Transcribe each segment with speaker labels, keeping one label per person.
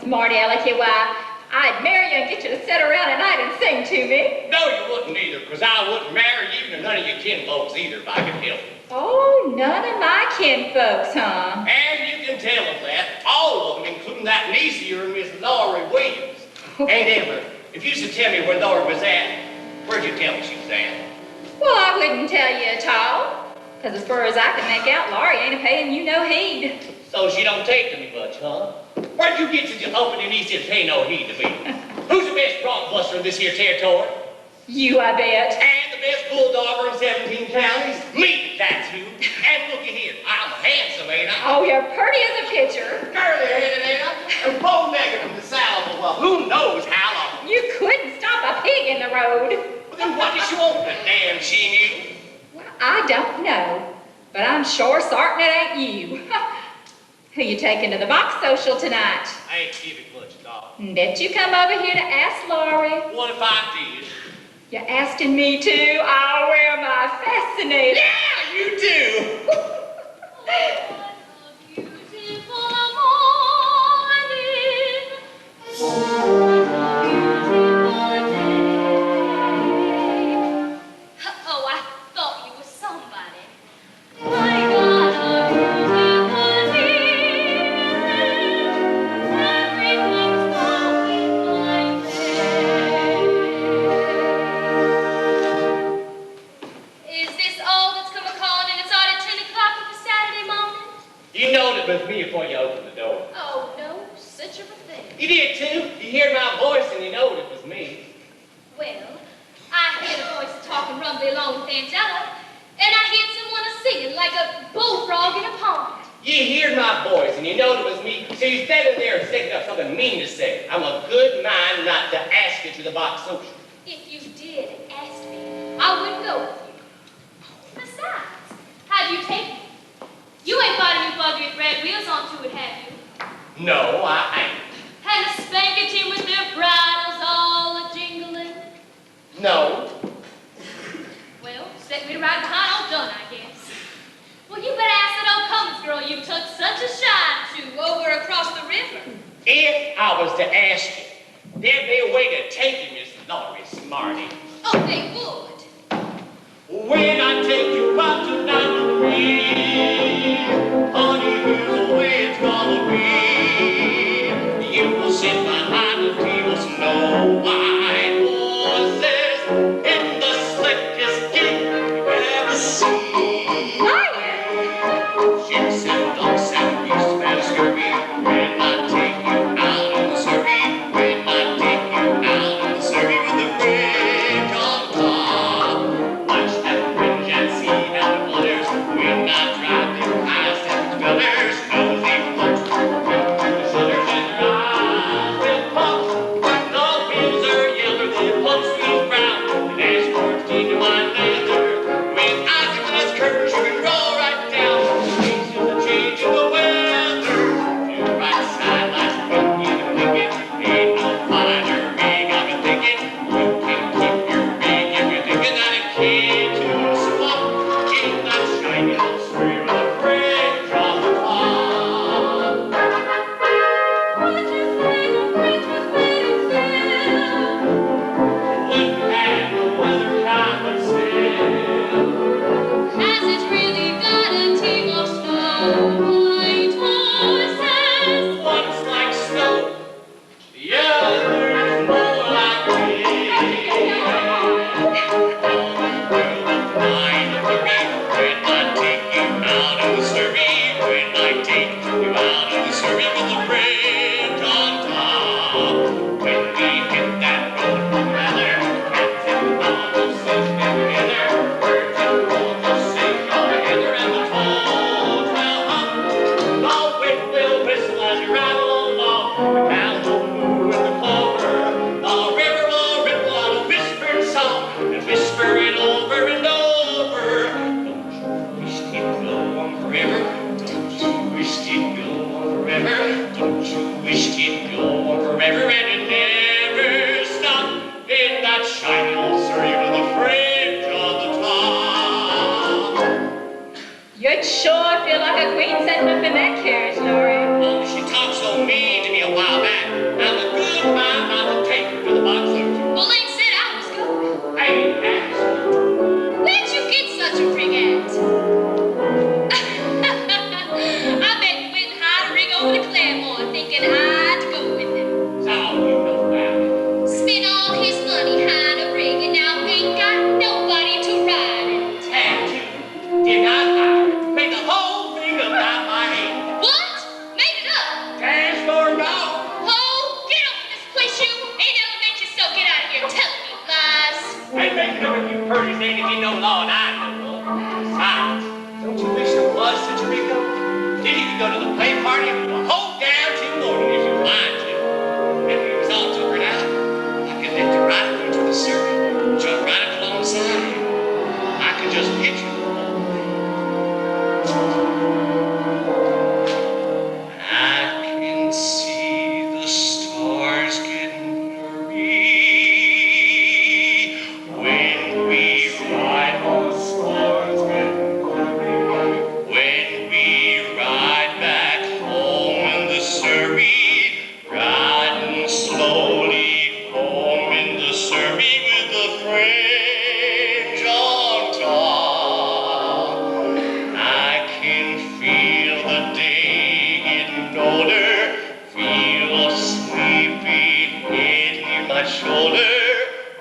Speaker 1: Smarty Alecky, why, I'd marry you and get you to sit around at night and sing to me.
Speaker 2: No, you wouldn't either, because I wouldn't marry you and none of your kinfolks either if I could help it.
Speaker 1: Oh, none of my kinfolks, huh?
Speaker 2: And you can tell them that, all of them, including that niece of yours, Miss Laurie Williams. And Emma, if you should tell me where Laurie was at, where'd you tell me she was at?
Speaker 1: Well, I wouldn't tell you at all, because as far as I can make out, Laurie ain't paying you no heed.
Speaker 2: So she don't take to me much, huh? Where'd you get such an opening niece that pay no heed to me? Who's the best bronc buster in this here territory?
Speaker 1: You, I bet.
Speaker 2: And the best bulldogger in 17 counties? Me, that's who. And looky here, I'm handsome, ain't I?
Speaker 1: Oh, you're pretty as a picture.
Speaker 2: Curly-headed, ain't I? And bow-legged from the south, well, who knows how long.
Speaker 1: You couldn't stop a pig in the road.
Speaker 2: Well, then what did you want, the damn she-mule?
Speaker 1: Well, I don't know, but I'm sure certain it ain't you. Who you taking to the box social tonight?
Speaker 2: I ain't giving much thought.
Speaker 1: Bet you come over here to ask Laurie.
Speaker 2: What if I did?
Speaker 1: You're asking me to? I'll wear my fascinator.
Speaker 2: Yeah, you do.
Speaker 3: Oh, I thought you were somebody. My God, a beautiful evening. Everything's going my way. Is this all that's come a-calling and it's already 10 o'clock of a Saturday morning?
Speaker 2: You know it was me before you opened the door.
Speaker 3: Oh, no, such a thing.
Speaker 2: You did too. You heard my voice and you know it was me.
Speaker 3: Well, I heard a voice talking rumbly along with Angela, and I heard someone a-singing like a bullfrog in a pond.
Speaker 2: You heard my voice and you know it was me, so you standing there and thinking of something mean to say. I'm a good mind not to ask you to the box social.
Speaker 3: If you did ask me, I wouldn't go with you. Besides, how'd you take me? You ain't bought a new buggy with red wheels onto it, have you?
Speaker 2: No, I ain't.
Speaker 3: And a spanking with their bridles all a-jingling?
Speaker 2: No.
Speaker 3: Well, set me right behind old John, I guess. Well, you better ask that old Cummins girl you took such a shine to over across the river.
Speaker 2: If I was to ask you, there'd be a way to take you, Miss Laurie Smarty.
Speaker 3: Oh, they would.
Speaker 2: When I take you out tonight with me, honey, here's the way it's gonna be. You will sit behind the table, snow white horses in the slickest gig you've ever seen. Ships and docks and beasts and scurvy, when I take you out in the survey, when I take you out in the survey with the bridge on top. Watch that fringe and see how it flutters, when I drive them past and gutters, nosy folks will run through the shutters and their eyes will pop. The hills are yellow, the plum trees brown, the dashboard's deep in wine leather, with eyes and glass curtains you can roll right down. Change in the change in the weather, your right side lights winking and blinking, ain't no finer rig I've been thinking. You can keep your rig if you're thinking that it came to a swamp in that shiny old spray with a fringe on the top.
Speaker 3: What you say, the bridge was waiting still.
Speaker 2: Wouldn't have no other kind but still.
Speaker 3: Has it really got a team of snow-white horses?
Speaker 2: One's like snow, the other's more like wind. Mind of the reef, when I take you out of the survey, when I take you out of the survey with the bridge on top. When we hit that road from leather, cats and dogs will sing together, birds and wolves will sing all together.
Speaker 1: You'd sure feel like a queen sitting up in that carriage, Laurie.
Speaker 2: Oh, she talked so mean to me a while back. I'm a good mind not to take her to the box office.
Speaker 3: Well, Lane said I was going.
Speaker 2: Hey, Ash.
Speaker 3: Where'd you get such a ring at? I bet you went and hired a ring over to Claremore thinking I'd go with him.
Speaker 2: That's all you know about it.
Speaker 3: Spent all his money hiring a ring and now ain't got nobody to ride it.
Speaker 2: Had to. Did not hire. Made the whole thing about my head.
Speaker 3: What? Made it up?
Speaker 2: Transformed all.
Speaker 3: Oh, get off this place, you! Ain't never meant you so. Get out of here telling me lies.
Speaker 2: Ain't making up with you pretty thing if you know law and I know law. Besides, don't you wish there was such a big up? Then you could go to the play party and the whole damn till morning if you wanted to. If you was all tuckered out, I could lift you right up into the surrey, jump right up alongside you. I could just picture the whole thing. I can see the stars getting blurry when we ride those stars getting blurry. When we ride back home in the Surrey, riding slowly home in the Surrey with the fringe on top. I can feel the day getting older, feel a sleepy head near my shoulder,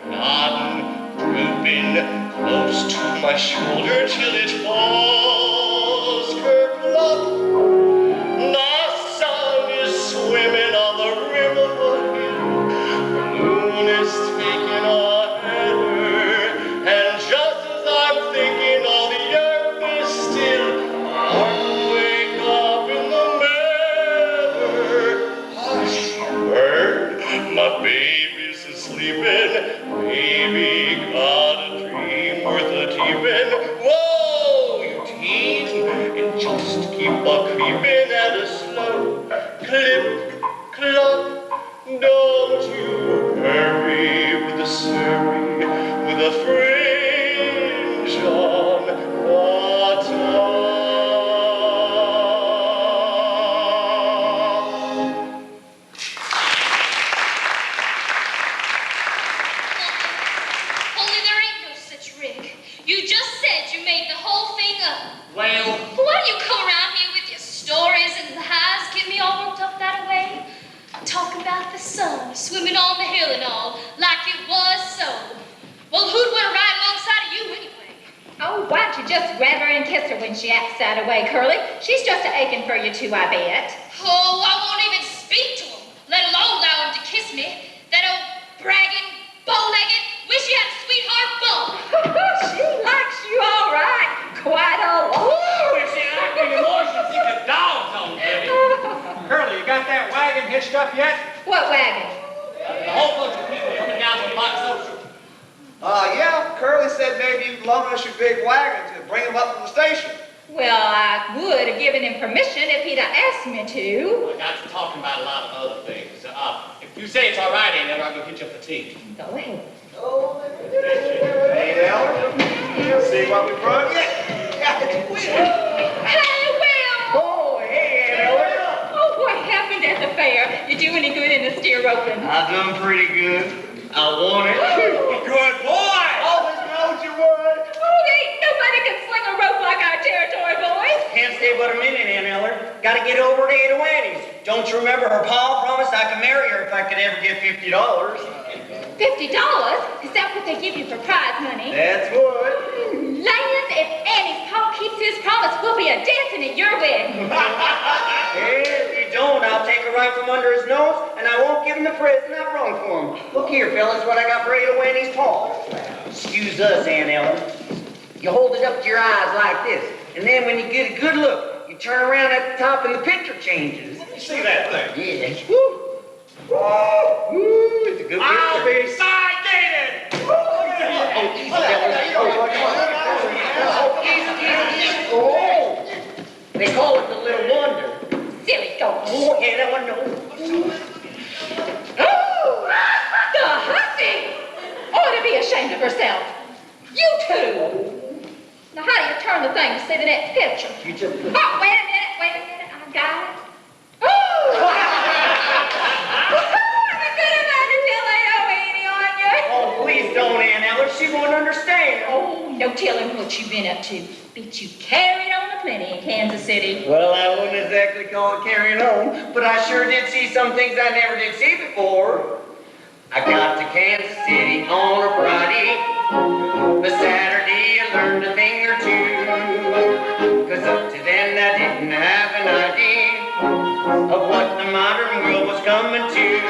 Speaker 2: nodding, drooping close to my shoulder till it falls kerplop. The sun is swimming on the river hill, the moon is taking a header, and just as I'm thinking all the earth is still, I wake up in the meadow. Hush, bird, my baby's sleeping. Baby got a dream worth a teeping. Whoa, you tease, and just keep a creeping at a slow clip, clop. Don't you hurry with the Surrey, with a fringe on the top.
Speaker 3: Only there ain't no such ring. You just said you made the whole thing up.
Speaker 2: Well,
Speaker 3: Why do you come around here with your stories and lies, get me all worked up that way? Talk about the sun swimming on the hill and all, like it was so. Well, who'd want to ride alongside of you anyway?
Speaker 1: Oh, why don't you just grab her and kiss her when she acts that way, Curly? She's just aching for you too, I bet.
Speaker 3: Oh, I won't even speak to him, let alone allow him to kiss me. That old bragging, bow-legged, wish he had a sweetheart bone.
Speaker 1: She likes you all right. Quite a lot.
Speaker 2: woo, if she acting more, she'll think the dog's on Betty.
Speaker 4: Curly, you got that wagon hitched up yet?
Speaker 1: What wagon?
Speaker 2: The whole bunch of people coming down from Box Social.
Speaker 5: Yeah, Curly said maybe you'd loan us your big wagon to bring him up from the station.
Speaker 1: Well, I would have given him permission if he'd have asked me to.
Speaker 2: I got to talking about a lot of other things. If you say it's all right, Aunt Eller, I'll go get you for tea.
Speaker 1: Go ahead.
Speaker 5: Hey, Elder, see what we brought you?
Speaker 1: Hey, Will!
Speaker 5: Oh, hey, Aunt Elder.
Speaker 1: Oh, what happened at the fair? You do any good in the steer roping?
Speaker 5: I done pretty good. I won it.
Speaker 2: Good boy!
Speaker 5: Always knowed you would.
Speaker 1: Oh, ain't nobody can sling a rope like our territory boys.
Speaker 6: Can't stay but a minute, Aunt Eller. Gotta get over to Ada Wanny's. Don't you remember her pa promised I could marry her if I could ever get $50?
Speaker 1: $50? Is that what they give you for prize money?
Speaker 5: That's what.
Speaker 1: Land, if Annie's pa keeps his promise, we'll be a dancing at your wedding.
Speaker 6: If you don't, I'll take her right from under his nose, and I won't give him the present I brung for him. Look here, fellas, what I got for Ada Wanny's pa. Excuse us, Aunt Ellen. You hold it up to your eyes like this, and then when you get a good look, you turn around at the top and the picture changes.
Speaker 2: You see that thing?
Speaker 6: Yeah. Woo. Woo. It's a good picture.
Speaker 2: I'll be side-dated!
Speaker 6: Oh, they call it the Little Wonder.
Speaker 1: Silly goat.
Speaker 6: Oh, yeah, that one, no.
Speaker 1: Oh, the hussy ought to be ashamed of herself. You two. Now, how do you turn the thing to see the next picture?
Speaker 6: You just...
Speaker 1: Oh, wait a minute, I got it. Oh! I'm a good amount until I owe 80 on you.
Speaker 6: Oh, please don't, Aunt Ella. She won't understand.
Speaker 1: Oh, no telling what you've been up to. Bet you carried on aplenty in Kansas City.
Speaker 6: Well, I wouldn't exactly call it carrying on, but I sure did see some things I never did see before. I got to Kansas City on a Friday. The Saturday I learned a thing or two. 'Cause up to then I didn't have an idea of what the modern world was coming to.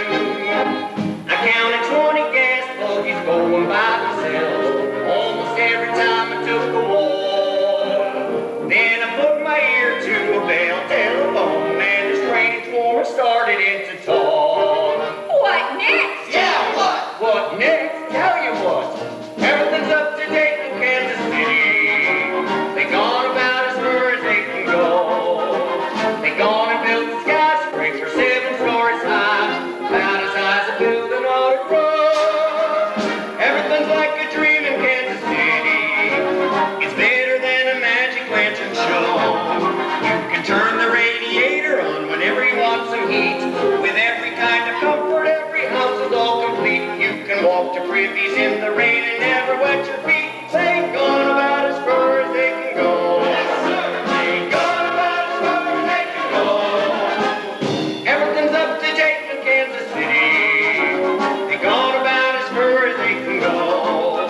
Speaker 6: I counted 20 gas buggies going by themselves almost every time I took a walk. Then I put my ear to a bell telephone and the strange woman started into talk.
Speaker 1: What next?
Speaker 5: Yeah, what?
Speaker 6: What next? Tell you what. Everything's up to date in Kansas City. They gone about as far as they can go. They gone and built the skyscraper 7 stories high, about as high as a building ought to grow. Everything's like a dream in Kansas City. It's better than a magic lantern show. You can turn the radiator on whenever you want some heat. With every kind of comfort, every house is all complete. You can walk to privies in the rain and never wet your feet. They've gone about as far as they can go. They've gone about as far as they can go. Everything's up to date in Kansas City. They've gone about as far as they can go.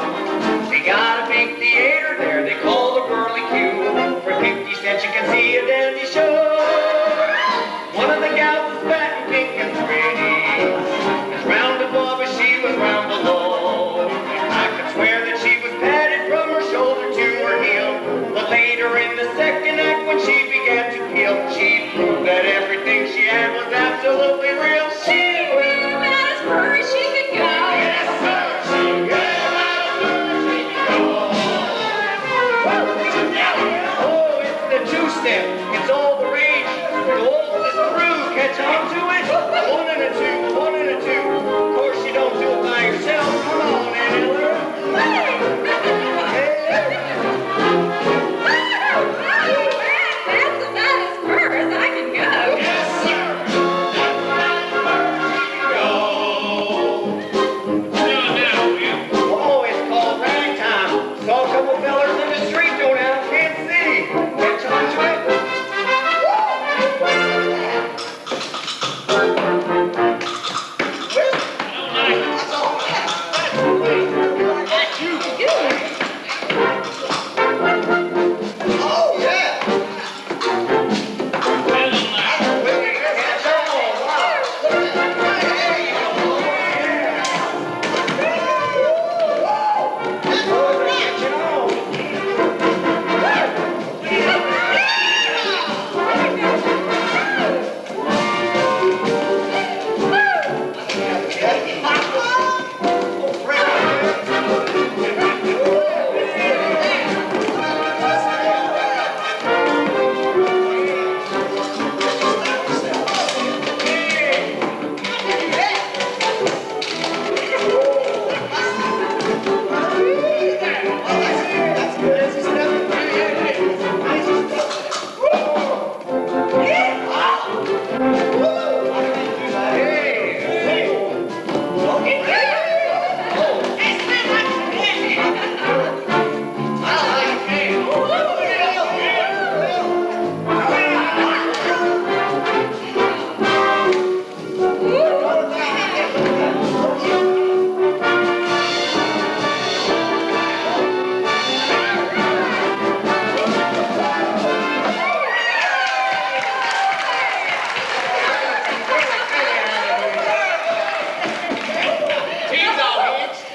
Speaker 6: They got a big theater there they call the Burley Q. For 50 cents you can see a dandy show. One of the gals was fat and pink and pretty, as round above as she was round below. I could swear that she was padded from her shoulder to her heel. But later in the second act when she began to peel, she proved that everything she had was absolutely real. She
Speaker 1: Well, about as far as she could go.
Speaker 6: yes, sir. She ran about as far as she could go. Oh, it's the two-step. It's all the rage. The waltz is through. Catch on to it. 1 and a 2, 1 and a 2. Of course, you don't do it by yourself. Come on, Aunt Ella.
Speaker 1: That's about as far as I can go.
Speaker 6: Yes, sir. That's right as far as she can go. Oh, it's called ragtime. Saw a couple fellers in the street going out of Kansas City. Catch on to it.
Speaker 5: Oh, yeah.
Speaker 6: Catch on. Wow. Catch on.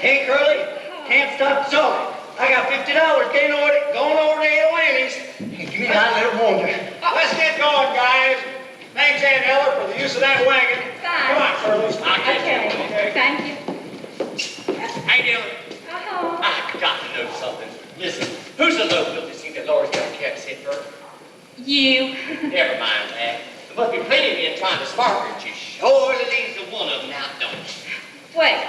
Speaker 6: Hey, Curly, can't stop sewing. I got $50 going over to Ada Lanny's. Hey, give me that little wonder.
Speaker 4: Let's get going, guys. Thanks, Aunt Ella, for the use of that wagon.
Speaker 1: Fine.
Speaker 4: Come on, Curly.
Speaker 1: Okay, thank you.
Speaker 2: Hey, Dylan,
Speaker 1: Uh-huh.
Speaker 2: I got to know something. Listen, who's the local that seen that Laura's got a cat sit for her?
Speaker 1: You.
Speaker 2: Never mind that. There must be plenty of men trying to spark her, and she surely leaves the one of them out, don't she?
Speaker 1: Well,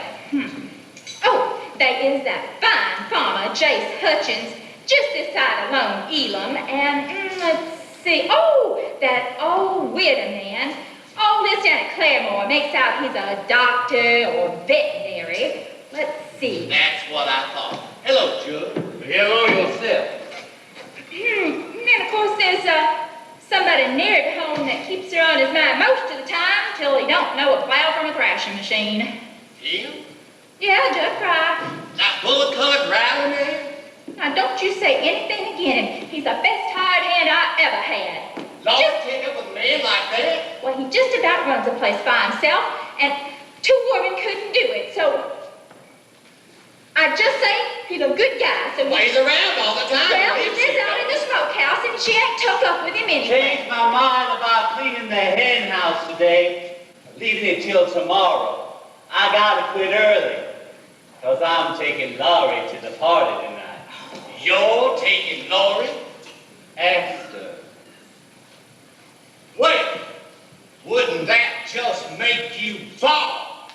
Speaker 1: oh, they is that fine farmer, Jace Hutchins, just this side of Lone Elam, and let's see, oh, that old widow man, lives down at Claremore, makes out he's a doctor or veterinary. Let's see.
Speaker 2: That's what I thought. Hello, Jud.
Speaker 7: Hello yourself.
Speaker 1: And then, of course, there's somebody near at home that keeps her on his mind most of the time till he don't know a plow from a thrashing machine.
Speaker 2: Him?
Speaker 1: Yeah, Jud Fry.
Speaker 2: That bullet-colored rowdy man?
Speaker 1: Now, don't you say anything again. He's the best hired hand I ever had.
Speaker 2: Lord, take up with a man like that?
Speaker 1: Well, he just about runs the place by himself, and 2 women couldn't do it, so I'd just say he's a good guy, so
Speaker 2: Well, he's around all the time.
Speaker 1: well, he lives out in the smokehouse, and she ain't took up with him anyway.
Speaker 7: Changed my mind about cleaning the hen house today. Leaving it till tomorrow. I gotta quit early. Cause I'm taking Laurie to the party tonight.
Speaker 2: You're taking Laurie?
Speaker 7: Esther.
Speaker 2: Wait, wouldn't that just make you fall?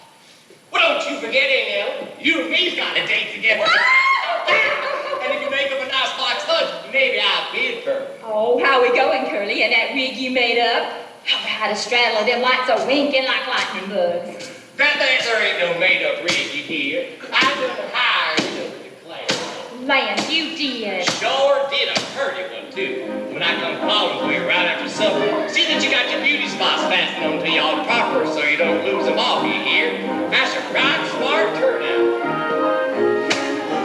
Speaker 2: Well, don't you forget, Aunt Ellen, you and me's got a date together. And if you make up a nice box lunch, maybe I'll bid for it.
Speaker 1: Oh, how we going, Curly, in that rig you made up? How about a straddle of them lights a winking like lightning bugs?
Speaker 2: That there ain't no made-up rig, you hear. I done hired you to declare.
Speaker 1: Lance, you did.
Speaker 2: Sure did a pretty one, too. When I come calling for you right after supper, see that you got your beauty spots fastened onto y'all proper so you don't lose them off, you hear? That's a right smart turnout.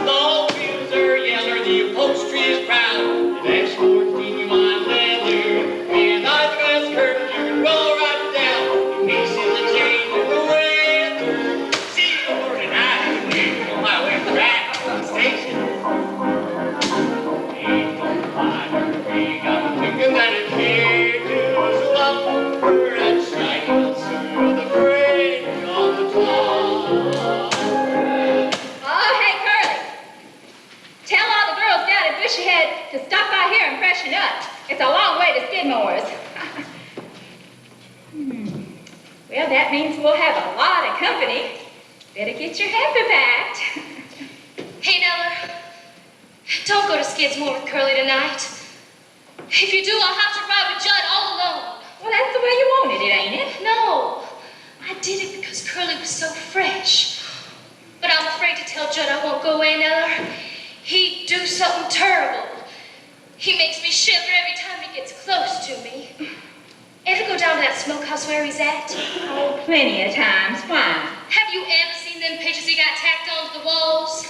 Speaker 2: The wheels are yeller, the upholstery is proud, the dashboard's genuine leather, and the glass curtain you can roll right down, the piece in the change of the weather. See you morning night on my way back to the station. I'm thinking that it came to us lumber and shining through the bridge on the top.
Speaker 1: Oh, hey, Curly. Tell all the girls down at Bushyhead to stop by here and freshen up. It's a long way to Skidmore's. Well, that means we'll have a lot of company. Better get your hamper packed.
Speaker 3: Hey, Neller, don't go to Skidsmore with Curly tonight. If you do, I'll have to ride with Judd all alone.
Speaker 1: Well, that's the way you wanted it, ain't it?
Speaker 3: No, I did it because Curly was so fresh. But I'm afraid to tell Judd I won't go away, Neller. He'd do something terrible. He makes me shiver every time he gets close to me. Ever go down to that smokehouse where he's at?
Speaker 1: Oh, plenty of times. Why?
Speaker 3: Have you ever seen them pictures he got tacked onto the walls?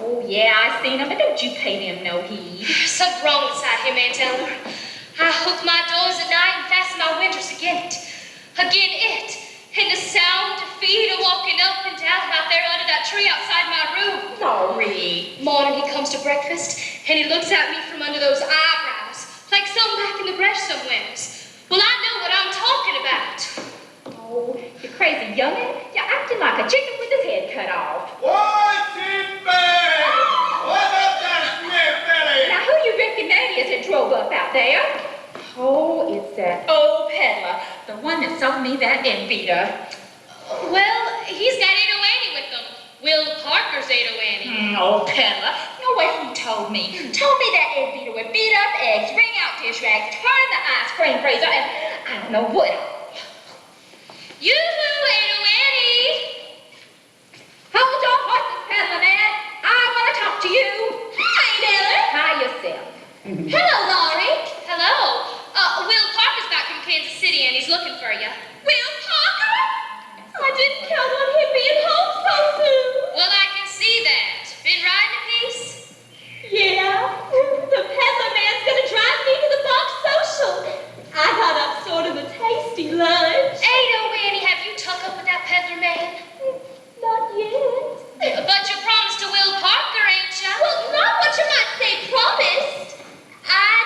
Speaker 1: Oh, yeah, I seen them, but don't you pay them no heed.
Speaker 3: Something wrong inside him, Aunt Eleanor. I hook my doors at night and fasten my windows again it. Again it. And the sound of feet are walking up and down out there under that tree outside my room.
Speaker 1: Laurie.
Speaker 3: Morning he comes to breakfast and he looks at me from under those eyebrows like some back in the brush somewheres. Well, I know what I'm talking about.
Speaker 1: Oh, you crazy youngin'. You're acting like a chicken with his head cut off.
Speaker 4: What's in bed? What up that sniff, Billy?
Speaker 1: Now, who you reckon that is that drove up out there? Oh, it's that old peddler, the one that sold me that end beater.
Speaker 3: Well, he's got Ada Annie with him. Will Parker's Ada Annie.
Speaker 1: Old peddler. You know what he told me? Told me that egg beater would beat up eggs, wring out dish rags, turn the ice cream freezer, and I don't know what.
Speaker 3: Yoo-hoo, Ada Annie.
Speaker 1: Hold your horses, peddler man. I want to talk to you. Hi, Della. Hi yourself.
Speaker 3: Hello, Laurie. Hello. Will Parker's back from Kansas City and he's looking for you. Will Parker?
Speaker 1: I didn't count on him being home so soon.
Speaker 3: Well, I can see that. Been riding a piece?
Speaker 1: Yeah, the peddler man's gonna drive me to the box social. I got up sort of a tasty lunch.
Speaker 3: Ada Annie, have you tuck up with that peddler man?
Speaker 1: Not yet.
Speaker 3: But you promised to Will Parker, ain't ya?
Speaker 1: Well, not what you might say promised. I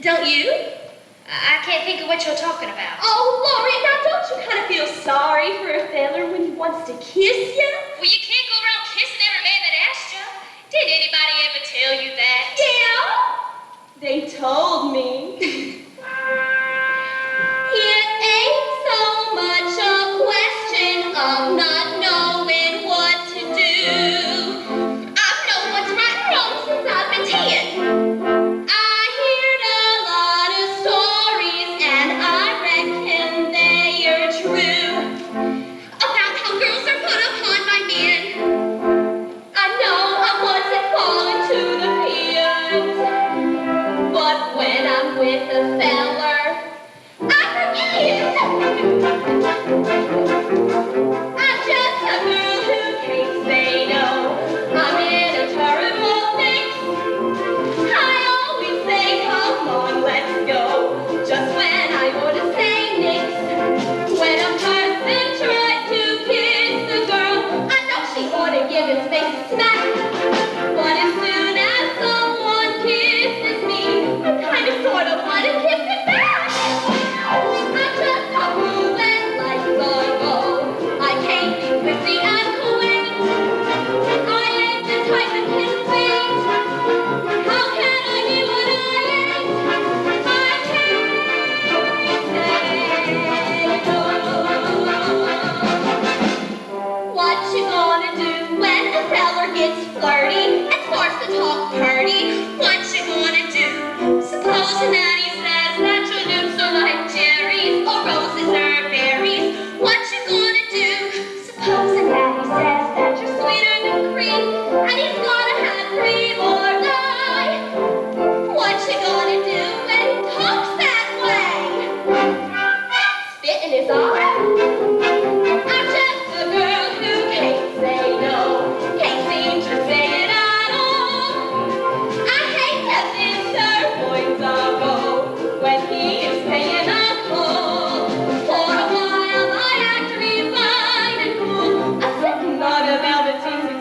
Speaker 3: Don't you? I can't think of what you're talking about.
Speaker 8: Oh, Lori, now don't you kind of feel sorry for a feller when he wants to kiss you?
Speaker 3: Well, you can't go around kissing every man that asks you. Did anybody ever tell you that?
Speaker 8: Yeah, they told me. It ain't so much a question of not knowing what to do. I've known what's right and wrong since I've been 10. I heard a lot of stories, and I reckon they are true, about how girls are put upon by men. I know I wasn't falling to the pins, but when I'm with a feller, I forget. I'm just a girl who can't say no. I'm in a terrible fix. I always say, come on, let's go, just when I ought to say nix. When a person tries to kiss a girl, I know she ought to give his face a smack. But as soon as someone kisses me, I kind of sort of want to kiss it back. I'm just a fool and life's a go. I can't be quickly and quick. I ain't the type that can wait. How can I be what I ain't? I can't say no. What you gonna do when a feller gets flirty and starts to talk purty? What you gonna do? Supposing that he says that your lips are like cherries or roses or berries. What you gonna do? Supposing that he says that you're sweeter than cream and he's gonna have cream or die. What you gonna do when he talks that way? Spit in his eye? I'm just a girl who can't say no, can't seem to say it at all. I hate to think Sir Boy's when he is paying a call. For a while I act refined and cool, a second thought about a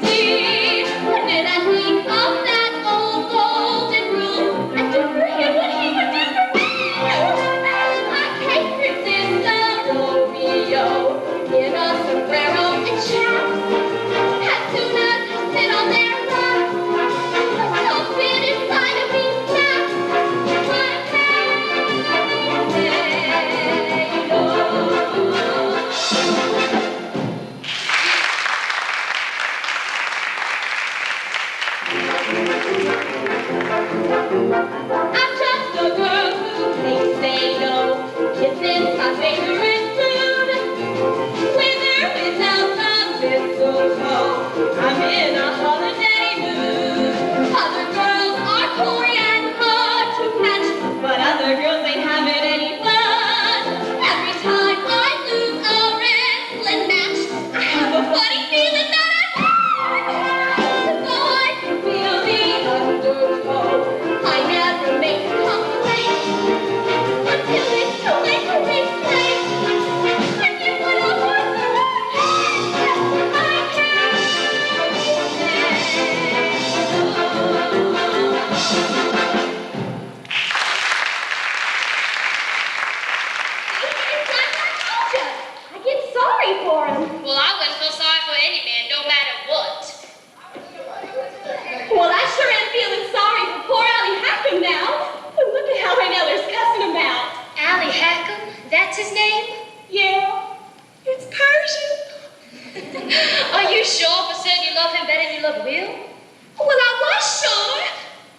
Speaker 8: tea. When did I think of that old golden rule? I do for him what he would do for me. I can't resist a Romeo in a sombrero and chaps. As soon as I sit on their laps, something inside of me snaps. I can't say no. I'm just a girl who can't say no. Kissing's my favorite food. With or without the mistletoe, I'm in a holiday mood. Other girls are coy and hard to catch, but other girls ain't having any fun. Every time I lose a wrestling match, I have a funny feeling that I won. So I can feel the undertow. I never make a complaint until it's too late to explain. When you put a horse around, I can't I get sorry for him.
Speaker 3: Well, I wouldn't feel sorry for any man, no matter what.
Speaker 8: Well, I sure am feeling sorry for poor Allie Hackham now. Look at how Aunt Eller's cussing him out.
Speaker 3: Allie Hackham? That's his name?
Speaker 8: Yeah, it's Persian.
Speaker 3: Are you sure for certain you love him better than you love Will?
Speaker 8: Well, I was sure,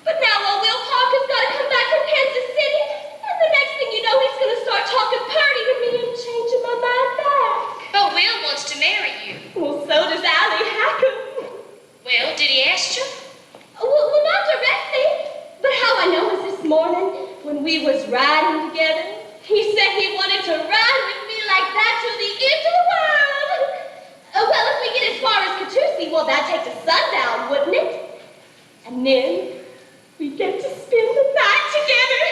Speaker 8: but now old Will Parker's got to come back from Kansas City, and the next thing you know, he's going to start talking purty to me and changing my mind back.
Speaker 3: But Will wants to marry you.
Speaker 8: Well, so does Allie Hackham.
Speaker 3: Well, did he ask you?
Speaker 8: Well, not directly, but how I know was this morning when we was riding together. He said he wanted to ride with me like that to the end of the world. Well, if we get as far as Catoosie, well, that'd take the sun down, wouldn't it? And then we get to spend the night together.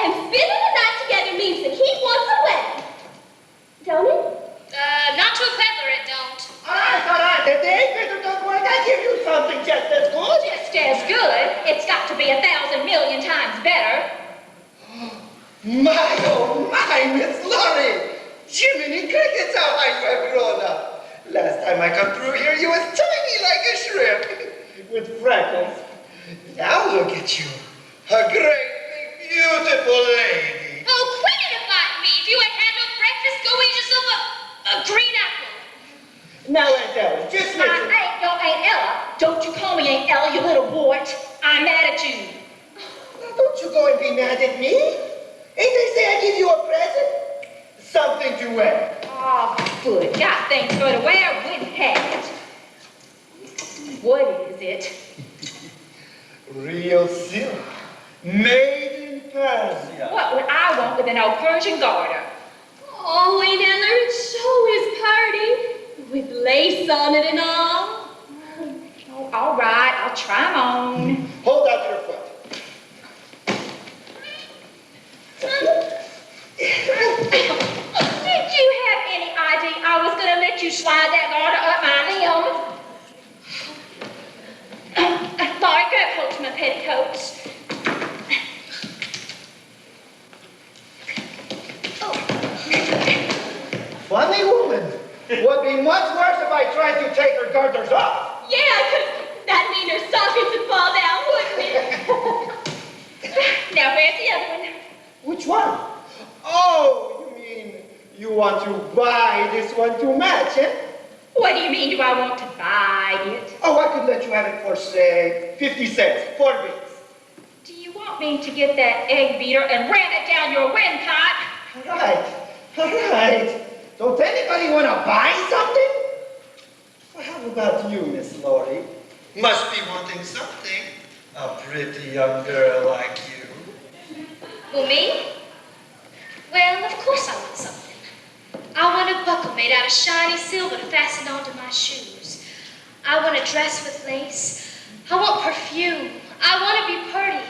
Speaker 8: And spending the night together means to keep once away. Don't it?
Speaker 3: Not to a peddler, it don't.
Speaker 6: All right, the day Mr. Duckworth, I give you something just as good.
Speaker 1: Just as good. It's got to be 1,000 million times better.
Speaker 9: My, oh my, Miss Laurie! Jiminy Crickets, how high you have grown up! Last time I come through here, you was tiny like a shrimp, with freckles. Now look at you, a great, big, beautiful lady.
Speaker 3: Oh, quit inviting me. If you ain't had no breakfast, go eat yourself a green apple.
Speaker 9: Now, Aunt Ella, just
Speaker 1: I
Speaker 9: listen.
Speaker 1: ain't your Aunt Ella. Don't you call me Aunt Ella, you little wart. I'm mad at you.
Speaker 9: Now, don't you go and be mad at me. Ain't they say I give you a present? Something to wear.
Speaker 1: Oh, good. Got things for to wear, wouldn't have it. What is it?
Speaker 9: Real silk, made in Persia.
Speaker 1: What would I want with an old Persian garter?
Speaker 8: Oh, Aunt Eller, it sure is pretty. With lace on it and all.
Speaker 1: Oh, all right, I'll try 'em on.
Speaker 9: Hold out your foot.
Speaker 1: Did you have any idea I was going to let you slide that garter up my limb? Laurie, grab hold to my petticoats.
Speaker 9: Funny woman. Would be much worse if I tried to take her garters off.
Speaker 8: Yeah, 'cause that'd mean her stockings would fall down, wouldn't it?
Speaker 1: Now, where's the other one?
Speaker 9: Which one? Oh, you mean you want to buy this one to match, eh?
Speaker 1: What do you mean, do I want to buy it?
Speaker 9: Oh, I could let you have it for, say, 50 cents, 4 bits.
Speaker 1: Do you want me to get that egg beater and ram it down your windpipe?
Speaker 9: All right. Don't anybody want to buy something? Well, how about you, Miss Laurie? Must be wanting something. A pretty young girl like you.
Speaker 3: Well, me? Well, of course I want something. I want a buckle made out of shiny silver to fasten onto my shoes. I want a dress with lace. I want perfume. I want to be pretty.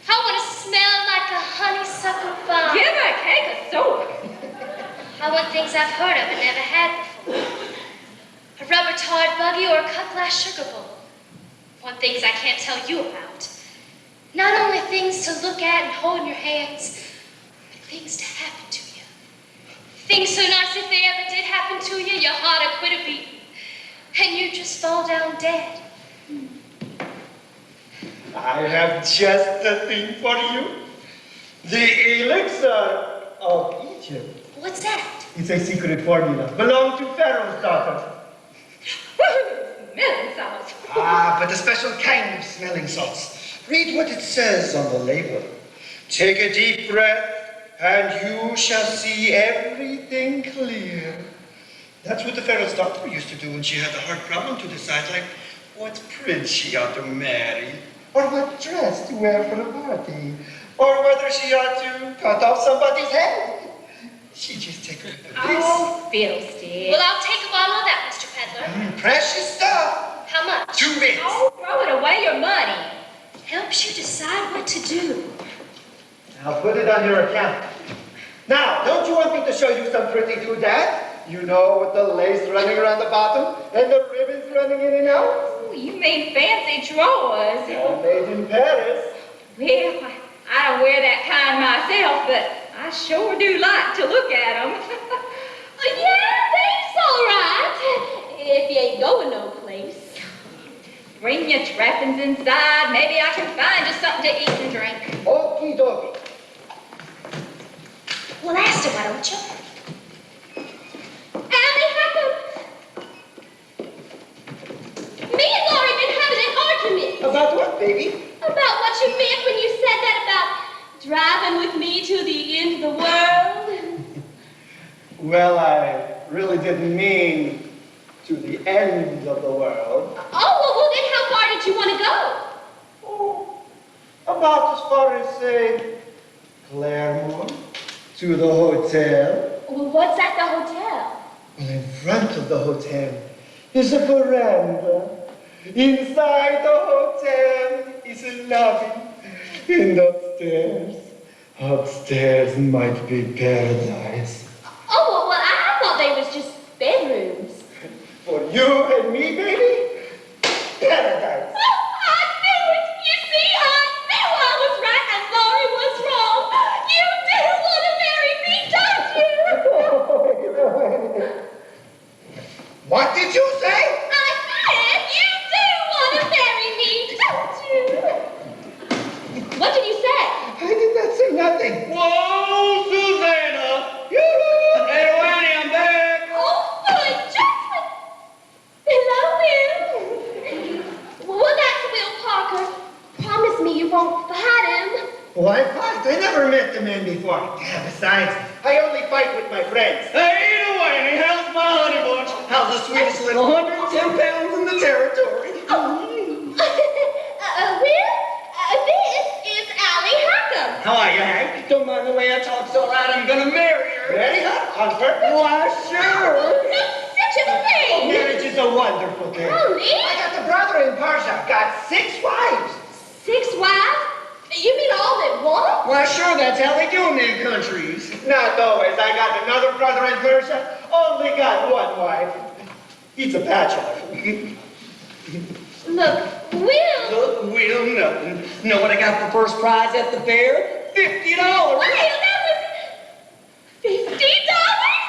Speaker 3: I want to smell like a honeysuckle vine.
Speaker 1: Give her a cake of soap.
Speaker 3: I want things I've heard of and never had before. A rubber-tarred buggy or a cut-glass sugar bowl. I want things I can't tell you about. Not only things to look at and hold in your hands, but things to happen to you. Things so nice if they ever did happen to you, your heart would quit a beating. And you just fall down dead.
Speaker 9: I have just the thing for you. The elixir of Egypt.
Speaker 3: What's that?
Speaker 9: It's a secret formula. Belonged to Pharaoh's daughter.
Speaker 1: Melon sauce.
Speaker 9: Ah, but a special kind of smelling salts. Read what it says on the label. Take a deep breath, and you shall see everything clear. That's what the Pharaoh's daughter used to do when she had a hard problem to decide, like, what prince she ought to marry, or what dress to wear for a party, or whether she ought to cut off somebody's head. She just take a look at this.
Speaker 1: Oh, fiddlestick.
Speaker 3: Well, I'll take a bottle of that, Mr. Peddler.
Speaker 9: Precious stuff.
Speaker 3: How much?
Speaker 9: 2 bits.
Speaker 1: Oh, throw it away, your money.
Speaker 3: Helps you decide what to do.
Speaker 9: I'll put it on your account. Now, don't you want me to show you some pretty doodad? You know, with the lace running around the bottom and the ribbons running in and out?
Speaker 1: Oh, you mean fancy drawers.
Speaker 9: All made in Paris.
Speaker 1: Well, I don't wear that kind myself, but I sure do like to look at them.
Speaker 8: Yeah, that's all right. If you ain't going no place.
Speaker 1: Bring your trappings inside. Maybe I can find you something to eat and drink.
Speaker 9: Okie dokie.
Speaker 3: Well, ask her, why don't you?
Speaker 8: Allie, how come? Me and Laurie been having an argument
Speaker 9: About what, baby?
Speaker 8: about what you meant when you said that about driving with me to the end of the world.
Speaker 9: Well, I really didn't mean to the end of the world.
Speaker 8: Oh, well, then how far did you want to go?
Speaker 9: Oh, about as far as, say, Claremont to the hotel.
Speaker 8: Well, what's at the hotel?
Speaker 9: Well, in front of the hotel is a veranda. Inside the hotel is a lobby. And upstairs might be paradise.
Speaker 8: Oh, well, I thought they was just bedrooms.
Speaker 9: For you and me, baby, paradise.
Speaker 8: Oh, I knew it! You see, I knew I was right and Laurie was wrong. You
Speaker 9: I never met the man before. Yeah, besides, I only fight with my friends.
Speaker 6: Hey, Wayne, how's my honey bunch? How's the sweetest little 110 pounds in the territory?
Speaker 8: This is Allie Hackham.
Speaker 6: How are you, Hank? Don't mind the way I talk, so right, I'm gonna marry her.
Speaker 9: Ready, huh? On purpose?
Speaker 6: Why, sure.
Speaker 8: No such a thing.
Speaker 9: Marriage is a wonderful thing.
Speaker 8: Only
Speaker 9: I got the brother in Persia, got 6 wives.
Speaker 8: 6 wives? You mean all at once?
Speaker 6: Why, sure, that's how they do in their countries.
Speaker 9: Not always. I got another brother in Persia, only got 1 wife. He's a bachelor.
Speaker 8: Look, Will.
Speaker 6: Look, Will, nothing. Know what I got for first prize at the fair? $50.
Speaker 8: Well, that was $50.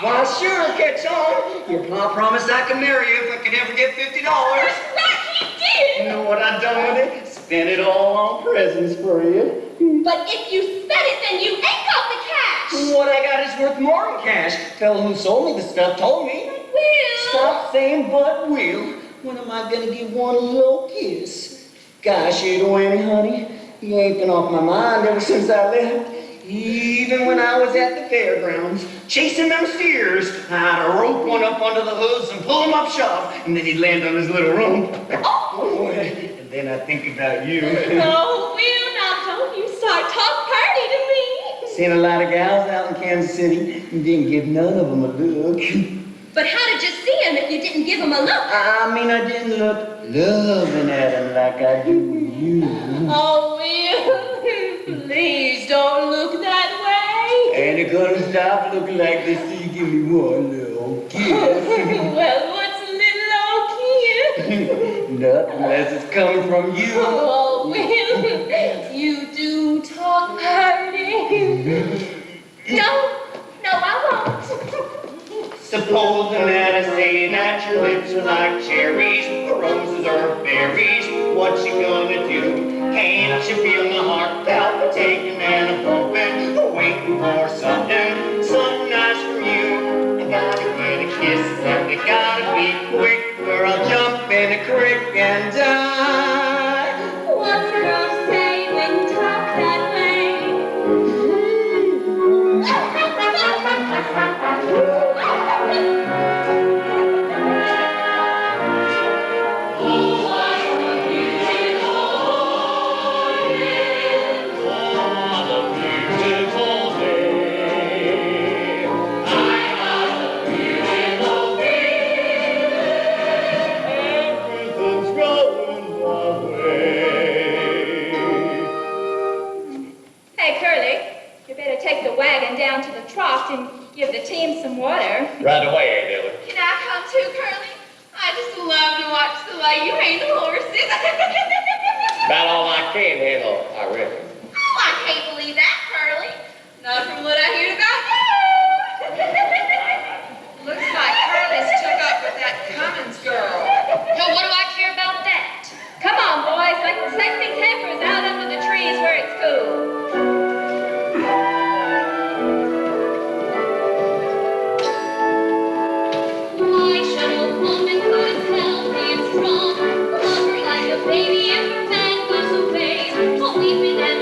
Speaker 6: Why, sure, catch on. Your pa promised I could marry you if I could ever get $50.
Speaker 8: Right, he
Speaker 6: You
Speaker 8: did.
Speaker 6: know what I done with it? Spent it all on presents for you.
Speaker 8: But if you spent it, then you ain't got the cash.
Speaker 6: What I got is worth more than cash. Fellow who sold me the stuff told me.
Speaker 8: Will.
Speaker 6: Stop saying but will. When am I gonna give one a little kiss? Gosh, Ada Whammy, honey, you ain't been off my mind ever since I left. Even when I was at the fairgrounds, chasing them steers, I'd rope one up under the hooves and pull him up sharp, and then he'd land on his little rump. Oh, and then I'd think about you.
Speaker 8: Oh, Will, now don't you start talk party to me.
Speaker 6: Seen a lot of gals out in Kansas City, and didn't give none of them a look.
Speaker 8: But how did you see him if you didn't give him a look?
Speaker 6: I mean, I didn't look loving at him like I do you.
Speaker 8: Oh, Will, please don't look that way.
Speaker 6: Ain't it gonna stop looking like this till you give me one little kiss?
Speaker 8: Well, what's a little old kiss?
Speaker 6: Nothing unless it's coming from you.
Speaker 8: Oh, Will, you do talk party. No, I won't.
Speaker 6: Supposing that I say that your lips are like cherries, or roses or berries, what you gonna do? Can't you feel my heart palpitating and a bumping, waiting for something nice from you? I gotta get a kiss and it gotta be quick, or I'll jump in a creek and die.
Speaker 8: What's a girl say when you talk that way?
Speaker 1: Take the wagon down to the trough and give the team some water.
Speaker 2: Right away, Aunt Ellen.
Speaker 8: Can I come too, Curly? I just love to watch the way you raise the horses.
Speaker 2: About all I can handle, I reckon.
Speaker 8: Oh, I can't believe that, Curly. Not from what I hear about you.
Speaker 10: Looks like Curly's took up with that Cummins girl.
Speaker 3: Well, what do I care about that?
Speaker 1: Come on, boys, let the sexy tempers out under the trees where it's cool.
Speaker 3: Why should a woman who is healthy and strong love her like a baby if her man goes away? Oh, weeping and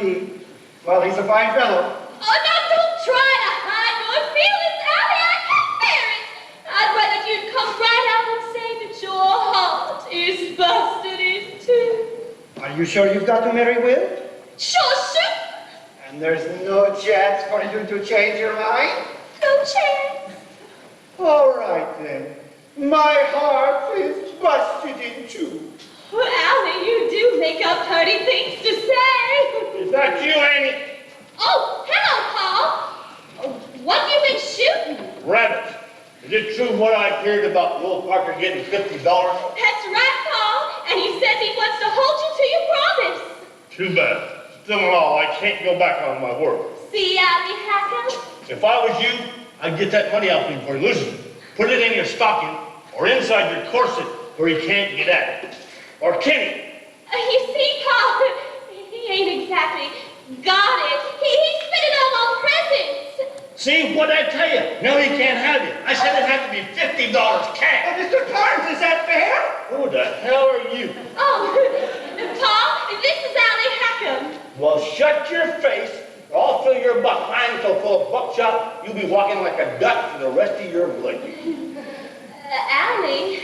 Speaker 9: me. Well, he's a fine fellow.
Speaker 8: Oh, now don't try to hide your feelings, Allie. I can't bear it. I'd rather you'd come right out and say that your heart is busted in two.
Speaker 9: Are you sure you've got to marry Will?
Speaker 8: Sure.
Speaker 9: And there's no chance for you to change your mind?
Speaker 8: No chance.
Speaker 9: All right, then. My heart is busted in two.
Speaker 8: Well, Allie, you do make up pretty things to say.
Speaker 4: Is that you, Annie?
Speaker 8: Oh, hello, Paul. Oh, what have you been shooting?
Speaker 4: Rabbits. Is it true what I heard about Will Parker getting $50?
Speaker 8: That's right, Paul. And he says he wants to hold you to your promise.
Speaker 4: Too bad. Still in all, I can't go back on my word.
Speaker 8: See, Allie Hackam?
Speaker 4: If I was you, I'd get that money out before you lose it. Put it in your stocking or inside your corset where he can't get at it. Or Kenny.
Speaker 8: You see, Paul, he ain't exactly got it. He spent it all on presents.
Speaker 4: See, what'd I tell you? No, he can't have it. I said it had to be $50 cash.
Speaker 9: Mr. Carnes, is that fair?
Speaker 4: Who the hell are you?
Speaker 8: Oh, Paul, this is Allie Hackam.
Speaker 4: Well, shut your face, or I'll fill your behind so full of buckshot, you'll be walking like a duck for the rest of your life.
Speaker 8: Allie,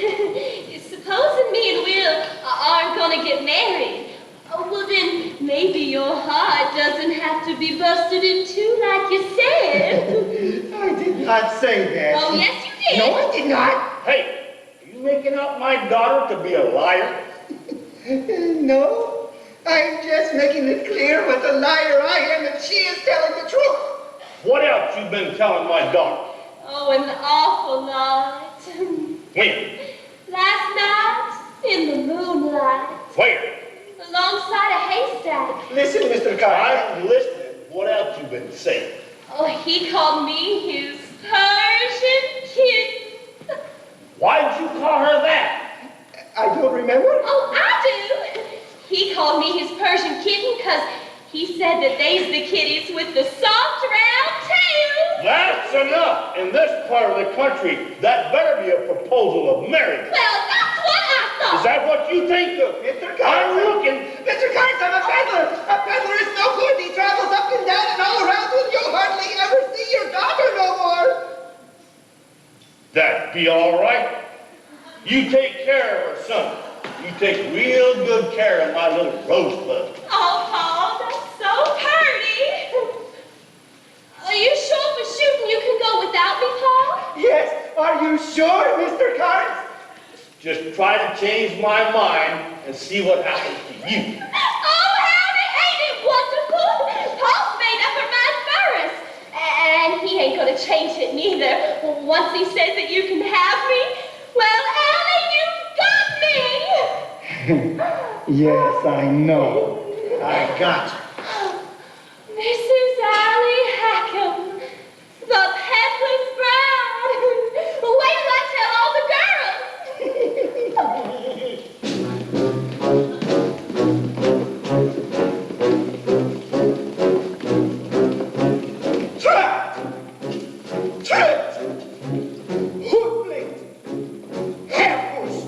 Speaker 8: supposing me and Will aren't gonna get married, well then maybe your heart doesn't have to be busted in two like you said.
Speaker 9: I did not say that.
Speaker 8: Oh, yes you did.
Speaker 9: No, I did not.
Speaker 4: Hey, are you making out my daughter to be a liar?
Speaker 9: No. I'm just making it clear what a liar I am and she is telling the truth.
Speaker 4: What else you been telling my daughter?
Speaker 8: Oh, an awful lot.
Speaker 4: When?
Speaker 8: Last night, in the moonlight,
Speaker 4: Where?
Speaker 8: alongside a haystack.
Speaker 9: Listen, Mr. Carnes.
Speaker 4: I'm listening. What else you been saying?
Speaker 8: Oh, he called me his Persian kitten.
Speaker 4: Why'd you call her that?
Speaker 9: I don't remember.
Speaker 8: Oh, I do. He called me his Persian kitten because he said that they's the kitties with the soft round tails.
Speaker 4: That's enough. In this part of the country, that better be a proposal of marriage.
Speaker 8: Well, that's what I thought.
Speaker 4: Is that what you think of?
Speaker 9: Mr.
Speaker 4: I'm
Speaker 9: Carnes.
Speaker 4: looking.
Speaker 9: Mr. Carnes, I'm a peddler. A peddler is no good. He travels up and down and all around and you'll hardly ever see your daughter no more.
Speaker 4: That'd be all right. You take care of her, son. You take real good care of my little rosebud.
Speaker 8: Oh, Paul, that's so pretty. Are you sure for shooting you can go without me, Paul?
Speaker 9: Yes, are you sure, Mr. Carnes?
Speaker 4: Just try to change my mind and see what happens to you.
Speaker 8: Oh, Harry, ain't it wonderful? Paul's made up her mind first. And he ain't gonna change it neither. Once he says that you can have me, well, Allie, you've got me.
Speaker 9: Yes, I know. I got you.
Speaker 8: Mrs. Allie Hackam, the peddler's bride. Wait till I tell all the girls.
Speaker 9: Trapped! Tripped! Hoodwinked! Hair-pushed!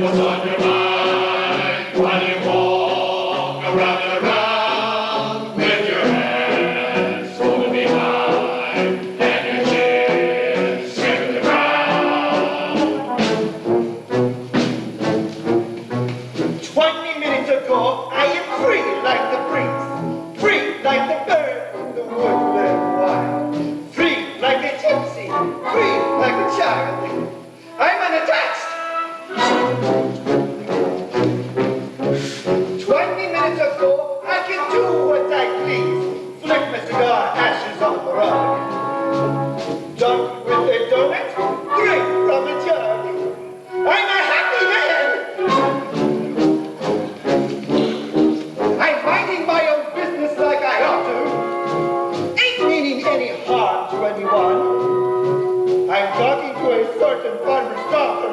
Speaker 2: What's on your mind while you walk around and around with your hands folded behind and your chin stripping the ground?
Speaker 9: 20 minutes ago, I am free like the breeze, free like the bird in the woodland wild, free like a gypsy, free like a child. I'm unattached. 20 minutes ago, I can do what I please, flick my cigar ashes on the rug, dunk with a donut, drink from a jug. I'm a happy man. I'm minding my own business like I ought to. Ain't meaning any harm to anyone. I'm talking to a certain farmer's daughter.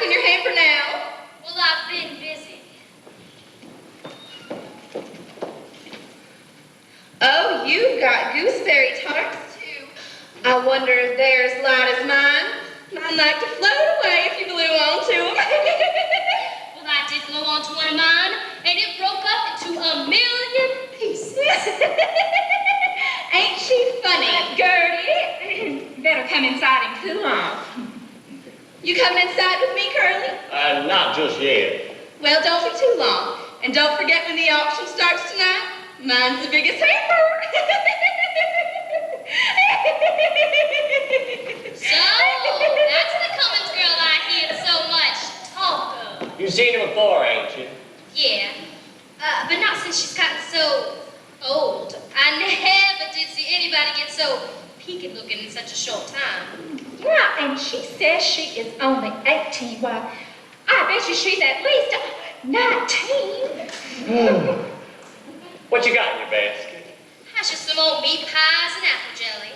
Speaker 8: in your hand for now?
Speaker 3: Well, I've been busy.
Speaker 8: Oh, you've got gooseberry tarts, too. I wonder if they're as light as mine. I'd like to float away if you blew onto them.
Speaker 3: Well, I did blow onto one of mine, and it broke up into a million pieces.
Speaker 8: Ain't she funny?
Speaker 1: Gertie, better come inside and cool off.
Speaker 8: You coming inside with me, Curly?
Speaker 2: Not just yet.
Speaker 8: Well, don't be too long. And don't forget when the auction starts tonight, mine's the biggest hamper.
Speaker 3: So, that's the Cummins girl I hear so much talk of.
Speaker 2: You've seen her before, ain't you?
Speaker 3: Yeah, but not since she's gotten so old. I never did see anybody get so peaked looking in such a short time.
Speaker 1: Yeah, and she says she is only 18. Well, I bet you she's at least 19.
Speaker 2: What you got in your basket?
Speaker 3: That's just some old meat pies and apple jelly.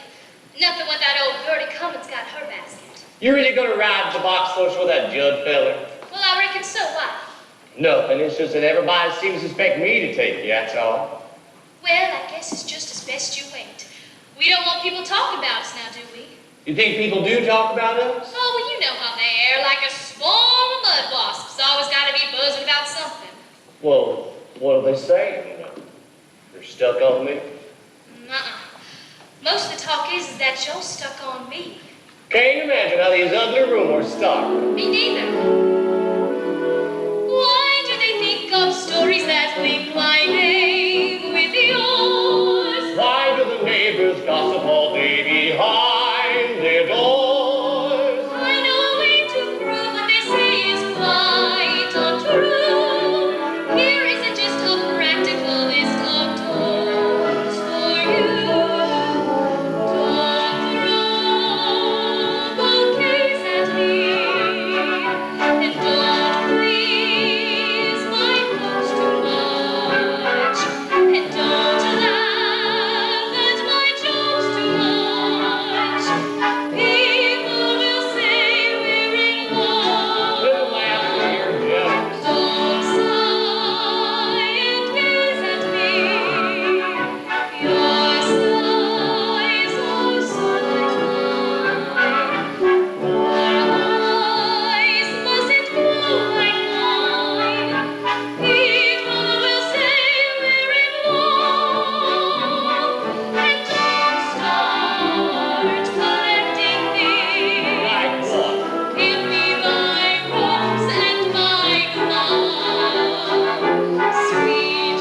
Speaker 3: Nothing what that old Gertie Cummins got in her basket.
Speaker 2: You really gonna ride the box social with that Judd feller?
Speaker 3: Well, I reckon so. What?
Speaker 2: Nothing. It's just that everybody seems to expect me to take you, that's all.
Speaker 3: Well, I guess it's just as best you wait. We don't want people talking about us now, do we?
Speaker 2: You think people do talk about us?
Speaker 3: Oh, well, you know how they are, like a swarm of mud wasps. Always got to be buzzing about something.
Speaker 2: Well, what do they say? You know, they're stuck on me.
Speaker 3: Uh-uh. Most of the talk is that you're stuck on me.
Speaker 2: Can't you imagine how these ugly rumors start?
Speaker 3: Me neither. Why do they think of stories that link my name with yours?
Speaker 2: Why do the neighbors gossip all day behind their doors?
Speaker 3: I know a way to prove what they say is quite untrue. Here isn't just a practical list of tones for you. Don't throw bouquets at me, and don't please my folks too much, and don't laugh at my jokes too much. People will say we're in love.
Speaker 2: Little laugh here, Jeff.
Speaker 3: Don't sigh and gaze at me. Your sighs are so like mine. Your eyes mustn't glow like mine. People will say we're in love. And don't start collecting things.
Speaker 2: Like what?
Speaker 3: Give me my rose and my glove.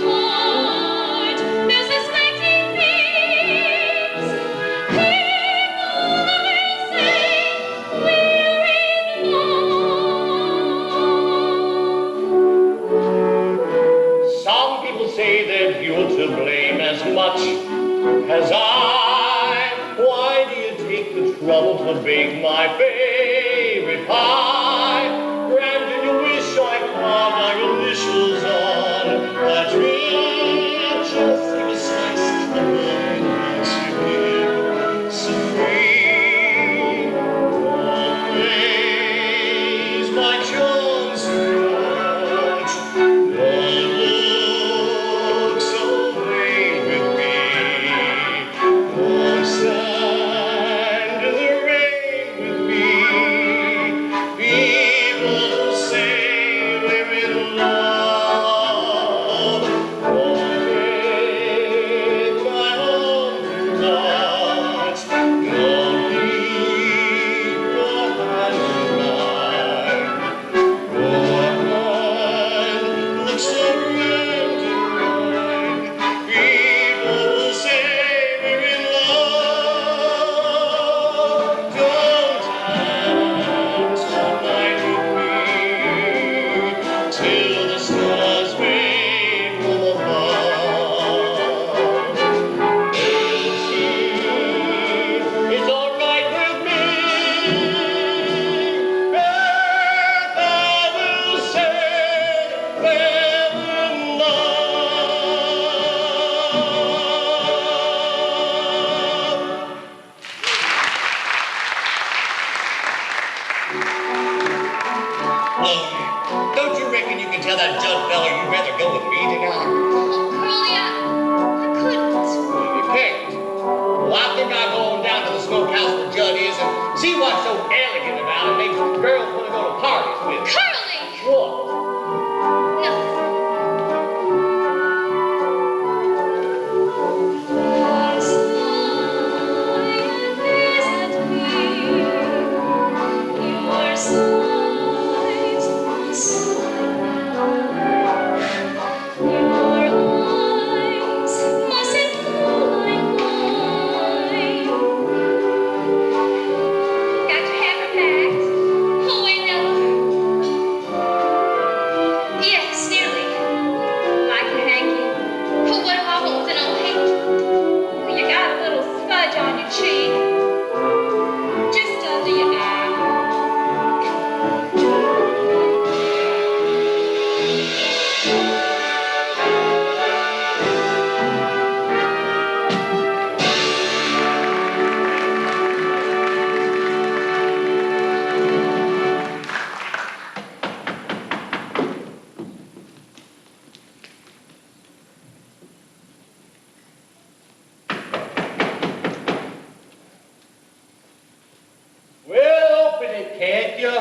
Speaker 3: Sweetheart, there's this collecting things. People will say we're in love.
Speaker 2: Some people say that you're to blame as much as I. Why do you take the trouble to bake my favorite pie? Brandon, you wish I carved our initials on a tree. Just take a slice of happiness you give so free. Always my charms to watch. Your look so vain with me. Won't stand in the rain with me. Be Don't you reckon you can tell that Judd fella you'd rather go with me tonight?
Speaker 3: Oh, Curly, I couldn't.
Speaker 2: You can't. Well, I think I'll go on down to the smokehouse where Judd is and see what's so elegant about it makes girls want to go to parties with him.
Speaker 3: Curly!
Speaker 2: What?
Speaker 3: Nothing.
Speaker 1: Got your hammer packed?
Speaker 3: Oh, wait, no. Yes, nearly.
Speaker 1: Like a hanky?
Speaker 3: But what do I want with an old hanky?
Speaker 1: You got a little smudge on your cheek. Just under your eye.
Speaker 2: Well, open it, can't you?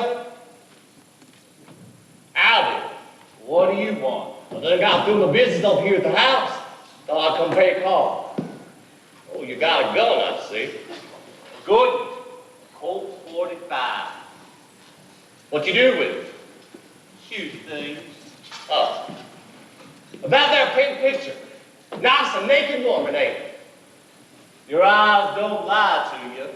Speaker 2: Howdy. What do you want? Well, then I got through my business up here at the house. Thought I'd come pay a call. Oh, you got a gun, I see.
Speaker 7: Good. Colt 45.
Speaker 2: What you do with it?
Speaker 7: Shoot things.
Speaker 2: Oh. About that pink picture. Nice and naked woman, ain't it?
Speaker 7: Your eyes don't lie to you.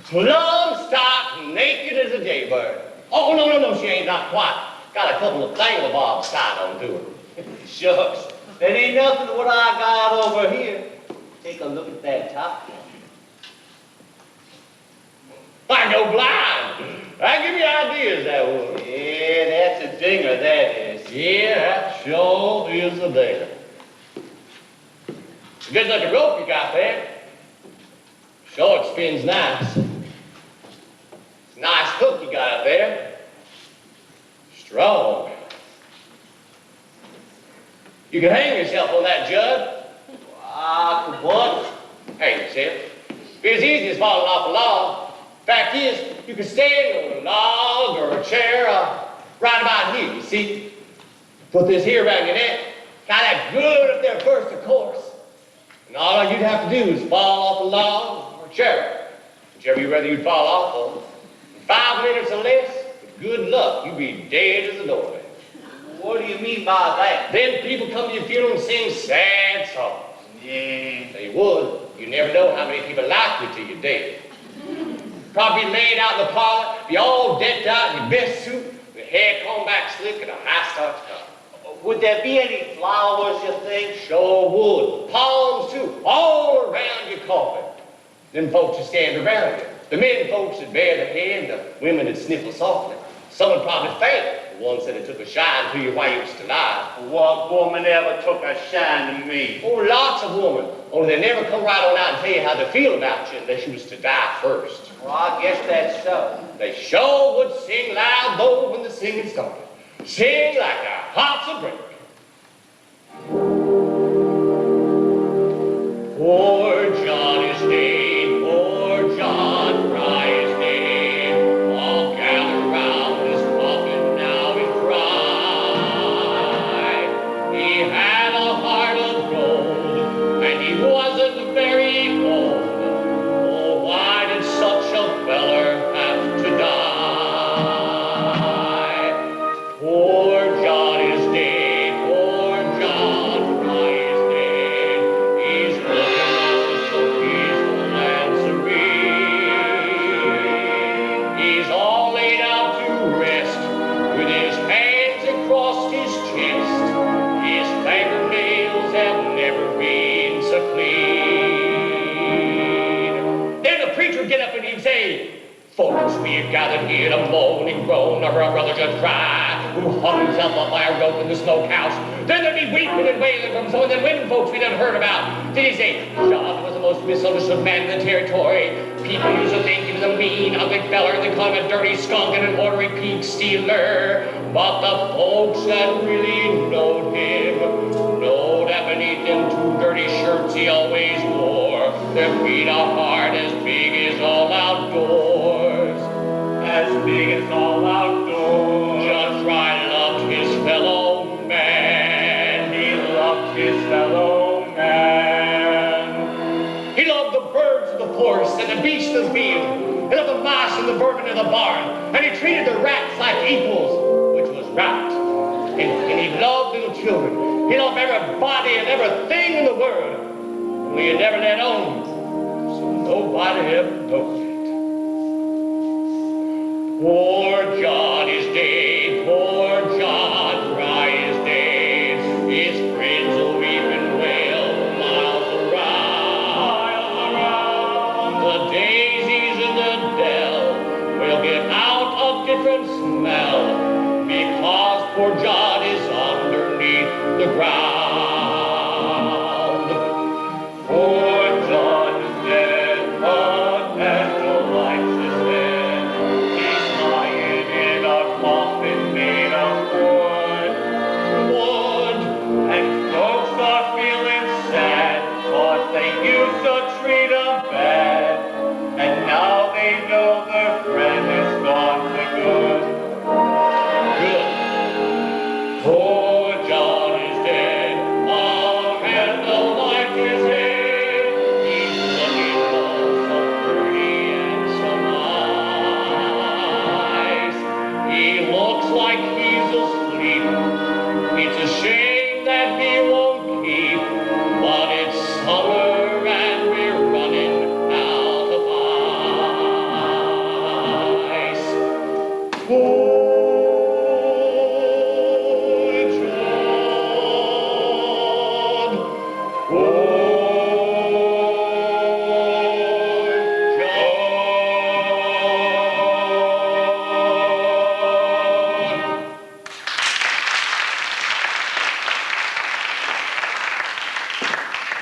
Speaker 2: Plumb stock, naked as a jaybird. Oh, no, she ain't not quite. Got a couple of thingamabobs tied onto her.
Speaker 7: Shucks. That ain't nothing to what I got over here. Take a look at that top one.
Speaker 2: I go blind. That give me ideas, that would.
Speaker 7: Yeah, that's a dinger, that is.
Speaker 2: Yeah, that sure is a dinger. Good looking rope you got there. Sure, it spins nice. It's a nice hook you got up there. Strong. You can hang yourself on that, Judd.
Speaker 7: I could what?
Speaker 2: Hang yourself. Be as easy as falling off a log. Fact is, you can stand on a log or a chair right about here, you see? Put this here around your neck. Got that good up there first, of course. And all you'd have to do is fall off a log or a chair. Whichever you'd fall off of. In 5 minutes or less, with good luck, you'd be dead as a doornail.
Speaker 7: What do you mean by that?
Speaker 2: Then people come to your funeral and sing sad songs.
Speaker 7: Yeah.
Speaker 2: They would. You never know how many people like you till you're dead. Probably laid out in the parlor, be all decked out in your best suit, with your hair combed back slick and a high starch collar.
Speaker 7: Would there be any flowers, you think?
Speaker 2: Sure would. Palms, too, all around your coffin. Them folks would stand around you. The men folks would bare the head, and the women would sniffle softly. Some would probably faint. The one said it took a shine to you while you were still alive.
Speaker 7: What woman ever took a shine to me?
Speaker 2: Oh, lots of women. Only they never come right on out and tell you how they feel about you unless you was to die first.
Speaker 7: Well, I guess that's so.
Speaker 2: They sure would sing loud, though, when the singing started. Sing like a heart's a break. Poor John is dead, poor John Fry is dead. All gather round his coffin now and cry. He had a heart of gold, and he wasn't very cold. Oh, why did such a feller have to die? Poor John is dead, poor John Fry is dead. He's looking after so peaceful and serene. He's all laid out to rest, with his hands across his chest. His fingernails have never been so clean. Then the preacher would get up and he'd say, folks, we have gathered here to moan and groan over our brother Judd Fry. who hung himself up by a rope in the smokehouse. Then there'd be weeping and wailing from some of them women folks we done heard about. Then he'd say, John was the most misunderstood man in the territory. People used to think he was a mean, ugly feller. They called him a dirty skunk and an ornery pig stealer. But the folks that really knowed him knowed that beneath them 2 dirty shirts he always wore, there beat a heart as big as all outdoors. As big as all outdoors. Judge Rye loved his fellow man. He loved his fellow man. He loved the birds of the forest and the beasts of the field. He loved the mice and the vermin of the barn. And he treated the rats like equals, which was right. And he loved little children. He loved everybody and everything in the world. Only he never let on, so nobody ever knows it. Poor John is dead, poor John Rye is dead. His friends will weep and wail miles around. The daisies in the dell will give out a different smell, because poor John is underneath the ground. Poor John is dead, but as the lights is dead, he's lying in a coffin made of wood. And folks are feeling sad, 'cause they used to treat him bad, and now they know their friend is gone for good. Poor John is dead, and the light is dead. He's looking for some pretty and some eyes. He looks like he's asleep. It's a shame that he won't keep, but it's summer and we're running out of ice. Poor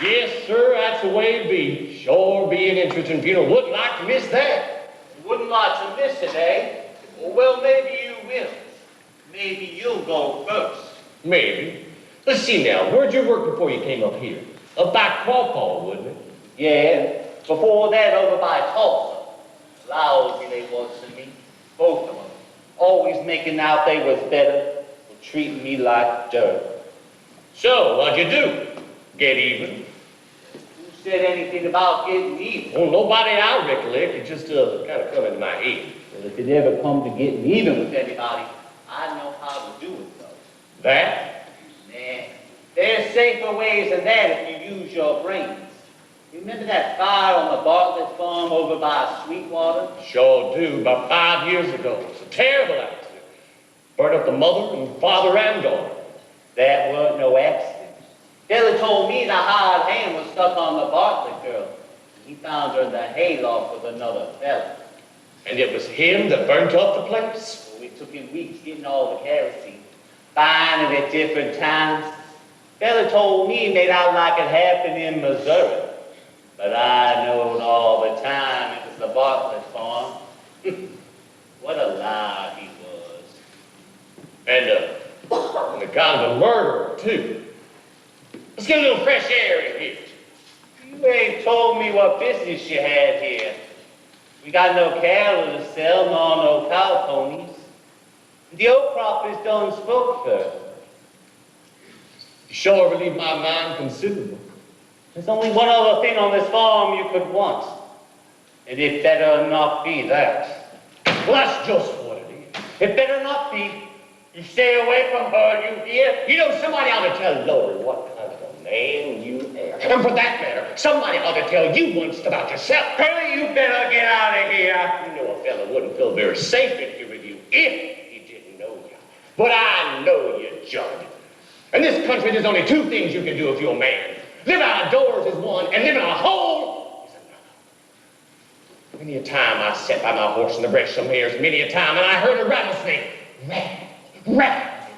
Speaker 2: Yes, sir, that's the way it be. Sure be an interesting funeral. Wouldn't like to miss that.
Speaker 7: Wouldn't like to miss it, eh? Well, maybe you will. Maybe you'll go first.
Speaker 2: Maybe. Let's see now, where'd you work before you came up here? Up by Quapaw, wouldn't it?
Speaker 7: Yeah, before that over by Tulsa. Lousy they was to me, both of them. Always making out they was better, but treating me like dirt.
Speaker 2: So, what'd you do? Get even?
Speaker 7: Who said anything about getting even?
Speaker 2: Well, nobody I recollect. It just kind of come into my head.
Speaker 7: Well, if it ever come to getting even with anybody, I know how to do it, though.
Speaker 2: That?
Speaker 7: Nah, there's safer ways than that if you use your brains. Remember that fire on the Bartlett farm over by Sweetwater?
Speaker 2: Sure do, about 5 years ago. It's a terrible accident. Burned up the mother and father and daughter.
Speaker 7: That weren't no accident. Della told me the hired hand was stuck on the Bartlett girl. He found her in the hayloft with another fella.
Speaker 2: And it was him that burnt up the place?
Speaker 7: Well, it took him weeks getting all the kerosene, buying it at different times. Fella told me it made out like it happened in Missouri. But I knowed all the time it was the Bartlett farm. What a liar he was.
Speaker 2: And a kind of a murderer, too. Let's get a little fresh air in here.
Speaker 7: You ain't told me what business you had here. We got no cattle to sell, nor no cow ponies. The oat crop is done spoke for.
Speaker 2: You sure relieved my mind considerable.
Speaker 7: There's only one other thing on this farm you could want. And it better not be that.
Speaker 2: Well, that's just what it is.
Speaker 7: It better not be. You stay away from her, you hear?
Speaker 2: You know, somebody ought to tell Lori what kind of a man you are. And for that matter, somebody ought to tell you once about yourself.
Speaker 7: Curly, you better get out of here.
Speaker 2: You know a fella wouldn't feel very safe in here with you if he didn't know you. But I know you, Judd. In this country, there's only 2 things you can do if you're a man. Live out of doors is one, and live in a hole is another. Many a time I sat by my horse in the breast of mares, many a time, and I heard a rattlesnake rattle, Rat.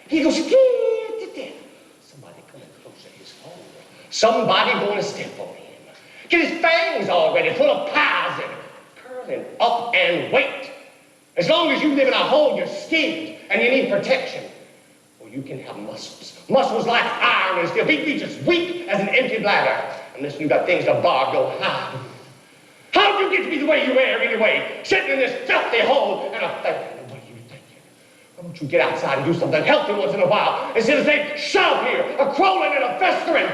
Speaker 2: He goes scared to death. Somebody coming close to his hole. Somebody gonna step on him. Get his fangs all ready, full of poison, curling up and wait. As long as you live in a hole, you're skinned and you need protection. Or you can have muscles. Muscles like iron and steel. Be just weak as an empty bladder. Unless you got things to bar your hide. How'd you get to be the way you are anyway? Sitting in this filthy hole and a thinking the way you thinking. Why don't you get outside and do something healthy once in a while instead of saying, shove here, a crawling and a festering.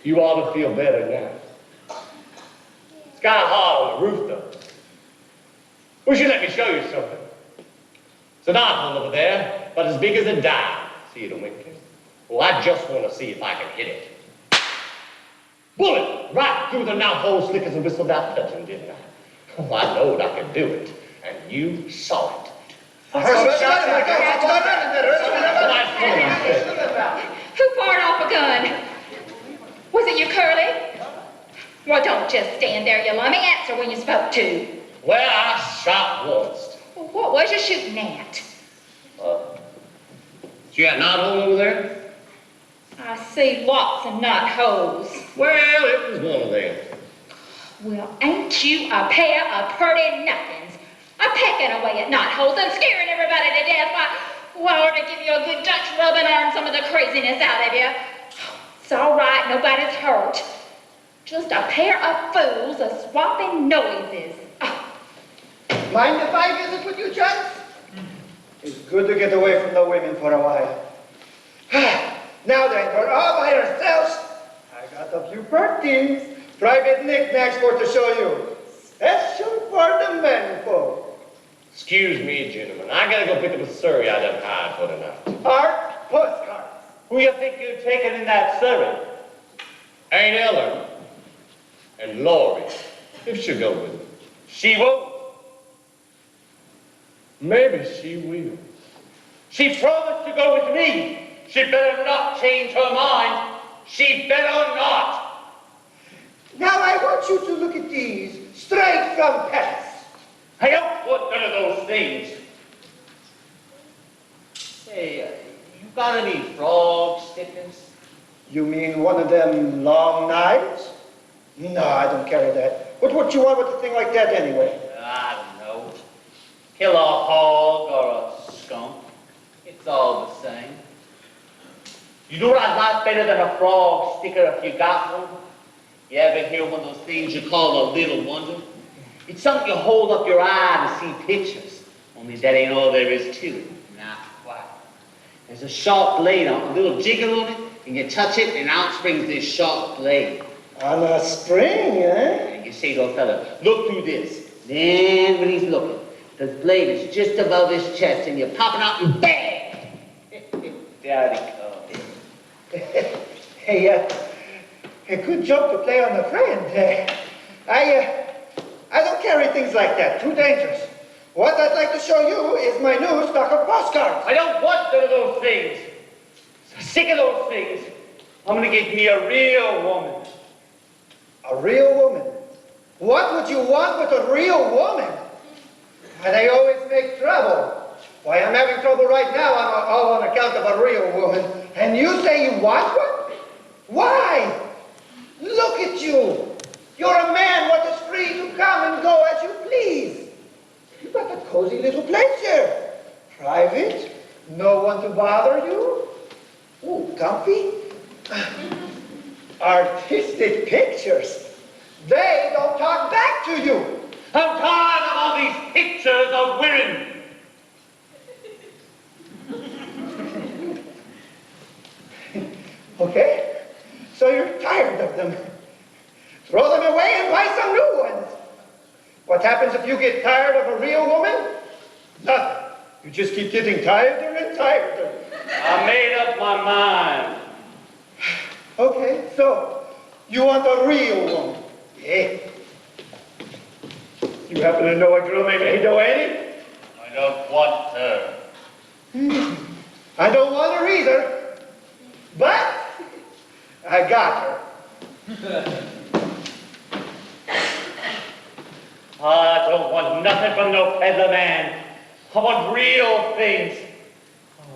Speaker 2: You ought to feel better now. It's kind of hard on the roof, though. Wish you'd let me show you something. It's a knot hole over there, but as big as a dime. See it a winking? Well, I just want to see if I can hit it. Bullet right through the knot hole, slick as a whistle without touching, didn't I? Oh, I knowed I could do it, and you saw it.
Speaker 1: Who fired off a gun? Was it you, Curly? Well, don't just stand there, you lummy. Answer when you're supposed to.
Speaker 2: Well, I shot once.
Speaker 1: Well, what was you shooting at?
Speaker 2: See that knot hole over there?
Speaker 1: I see lots of knot holes.
Speaker 2: Well, it was one of them.
Speaker 1: Well, ain't you a pair of purty nothings? A-pecking away at knot holes and scaring everybody to death. Why, I ought to give you a good Dutch rubbing on some of the craziness out of you. It's all right, nobody's hurt. Just a pair of fools a-swapping noises.
Speaker 9: Mind if I visit with you, Chance? It's good to get away from the women for a while. Now then, we're all by ourselves. I got a few birthdays, private knickknacks for to show you. Special for the men folk.
Speaker 2: Excuse me, gentlemen. I gotta go pick up a Surrey I done hired for tonight.
Speaker 9: Art postcards.
Speaker 7: Who you think you're taking in that Surrey?
Speaker 2: Ain't Ellen. And Laurie, if she'll go with me.
Speaker 7: She won't.
Speaker 2: Maybe she will.
Speaker 7: She promised to go with me. She better not change her mind. She better not.
Speaker 9: Now I want you to look at these, straight from Paris.
Speaker 7: I don't want none of those things. Say, you got any frog stickers?
Speaker 9: You mean one of them long knives? No, I don't carry that. But what you want with a thing like that anyway?
Speaker 7: I don't know. Kill a hog or a skunk. It's all the same. You know what I'd like better than a frog sticker if you got one? You ever hear one of those things you call a little wonder? It's something you hold up your eye to see pictures. Only that ain't all there is to it. Not quite. There's a sharp blade on it, a little jiggle on it, and you touch it, and out springs this sharp blade.
Speaker 9: On a spring, eh?
Speaker 7: And you say to a fella, look through this. Then when he's looking, the blade is just above his chest, and you're popping out, and bang! There he comes.
Speaker 9: Hey, a good joke to play on a friend. I don't carry things like that. Too dangerous. What I'd like to show you is my new stock of postcards.
Speaker 7: I don't want none of those things. I'm sick of those things. I'm gonna get me a real woman.
Speaker 9: A real woman? What would you want with a real woman? And they always make trouble. Why, I'm having trouble right now all on account of a real woman. And you say you want one? Why? Look at you. You're a man what is free to come and go as you please. You've got a cozy little place here. Private, no one to bother you. Ooh, comfy. Artistic pictures. They don't talk back to you.
Speaker 7: I'm tired of all these pictures of women.
Speaker 9: Okay? So you're tired of them. Throw them away and buy some new ones. What happens if you get tired of a real woman? Nothing. You just keep getting tireder and tireder.
Speaker 7: I made up my mind.
Speaker 9: Okay, so you want a real woman? Yeah. You happen to know a girl named Ada Annie?
Speaker 2: I don't want her.
Speaker 9: I don't want her either. But I got her.
Speaker 7: I don't want nothing from no peddler man. I want real things.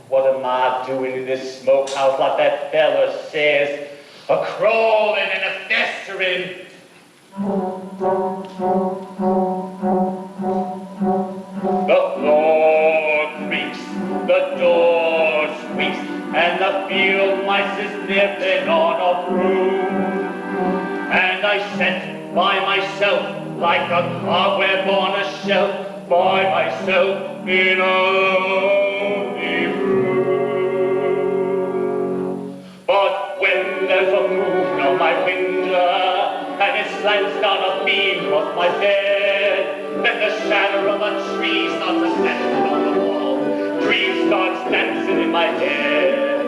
Speaker 7: What am I doing in this smokehouse like that fella says? A crawling and a festering. The floor creaks, the door squeaks, and the field mice is nibbling on a broom. And I sit by myself like a cobweb on a shelf, by myself in a lonely room. But when there's a moon on my window, and it slants down a beam across my bed, then the shadow of a tree starts to dance on the wall. Dreams starts dancing in my head,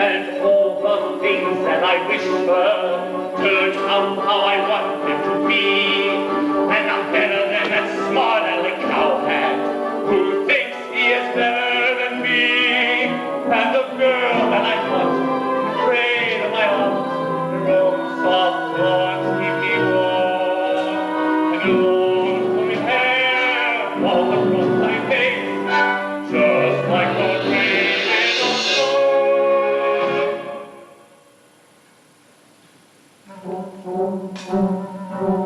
Speaker 7: and all the things that I wish for turn out how I want them to be. And I'm better than that smart aleck cowhand who thinks he is better than me. And the girl that I want, afraid of my arms, her own soft arms keep me warm. And her long flowing hair falls across my face, just like the rain in the storm.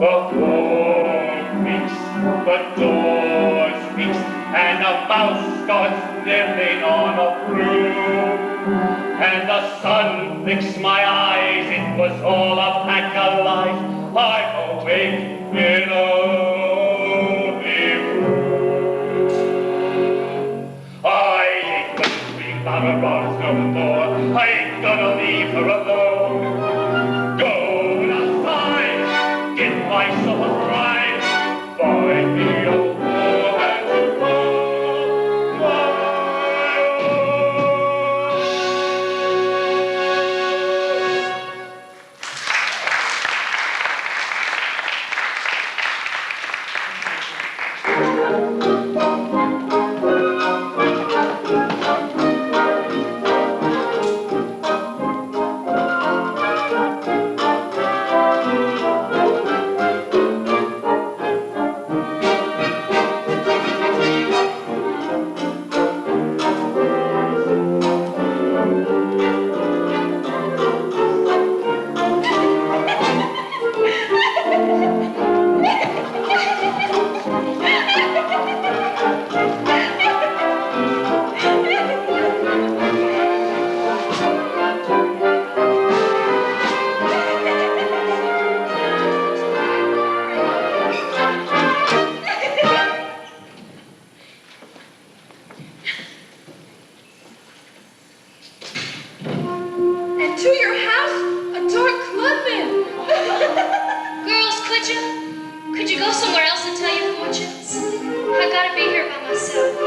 Speaker 7: The floor creaks, the door squeaks, and a mouse starts nibbling on a broom. And the sun licks my eyes, it was all a pack of lies. I'm awake in a lonely room. I ain't gonna dream about her arms no more. I ain't gonna leave her alone. Go outside, get myself a bride, find me a woman to call my own.
Speaker 10: And to your house, a dark clubman.
Speaker 3: Girls, could you go somewhere else and tell your fortunes? I gotta be here by myself.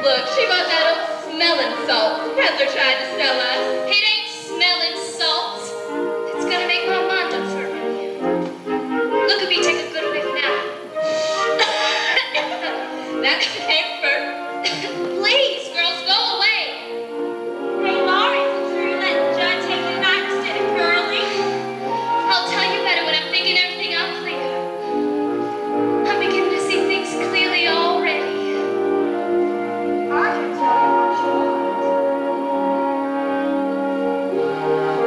Speaker 8: Look, she bought that old smelling salt the peddler tried to sell us.
Speaker 3: It ain't smelling salt. It's gonna make my mind up for a minute. Look at me take a good whiff now.
Speaker 8: That hamper.
Speaker 3: Please, girls, go away.
Speaker 8: Hey, Lawrence, sure you letting Judd take the night instead of Curly?
Speaker 3: I'll tell you better when I'm thinking everything out clear. I'm beginning to see things clearly already.
Speaker 8: I can tell you what you want.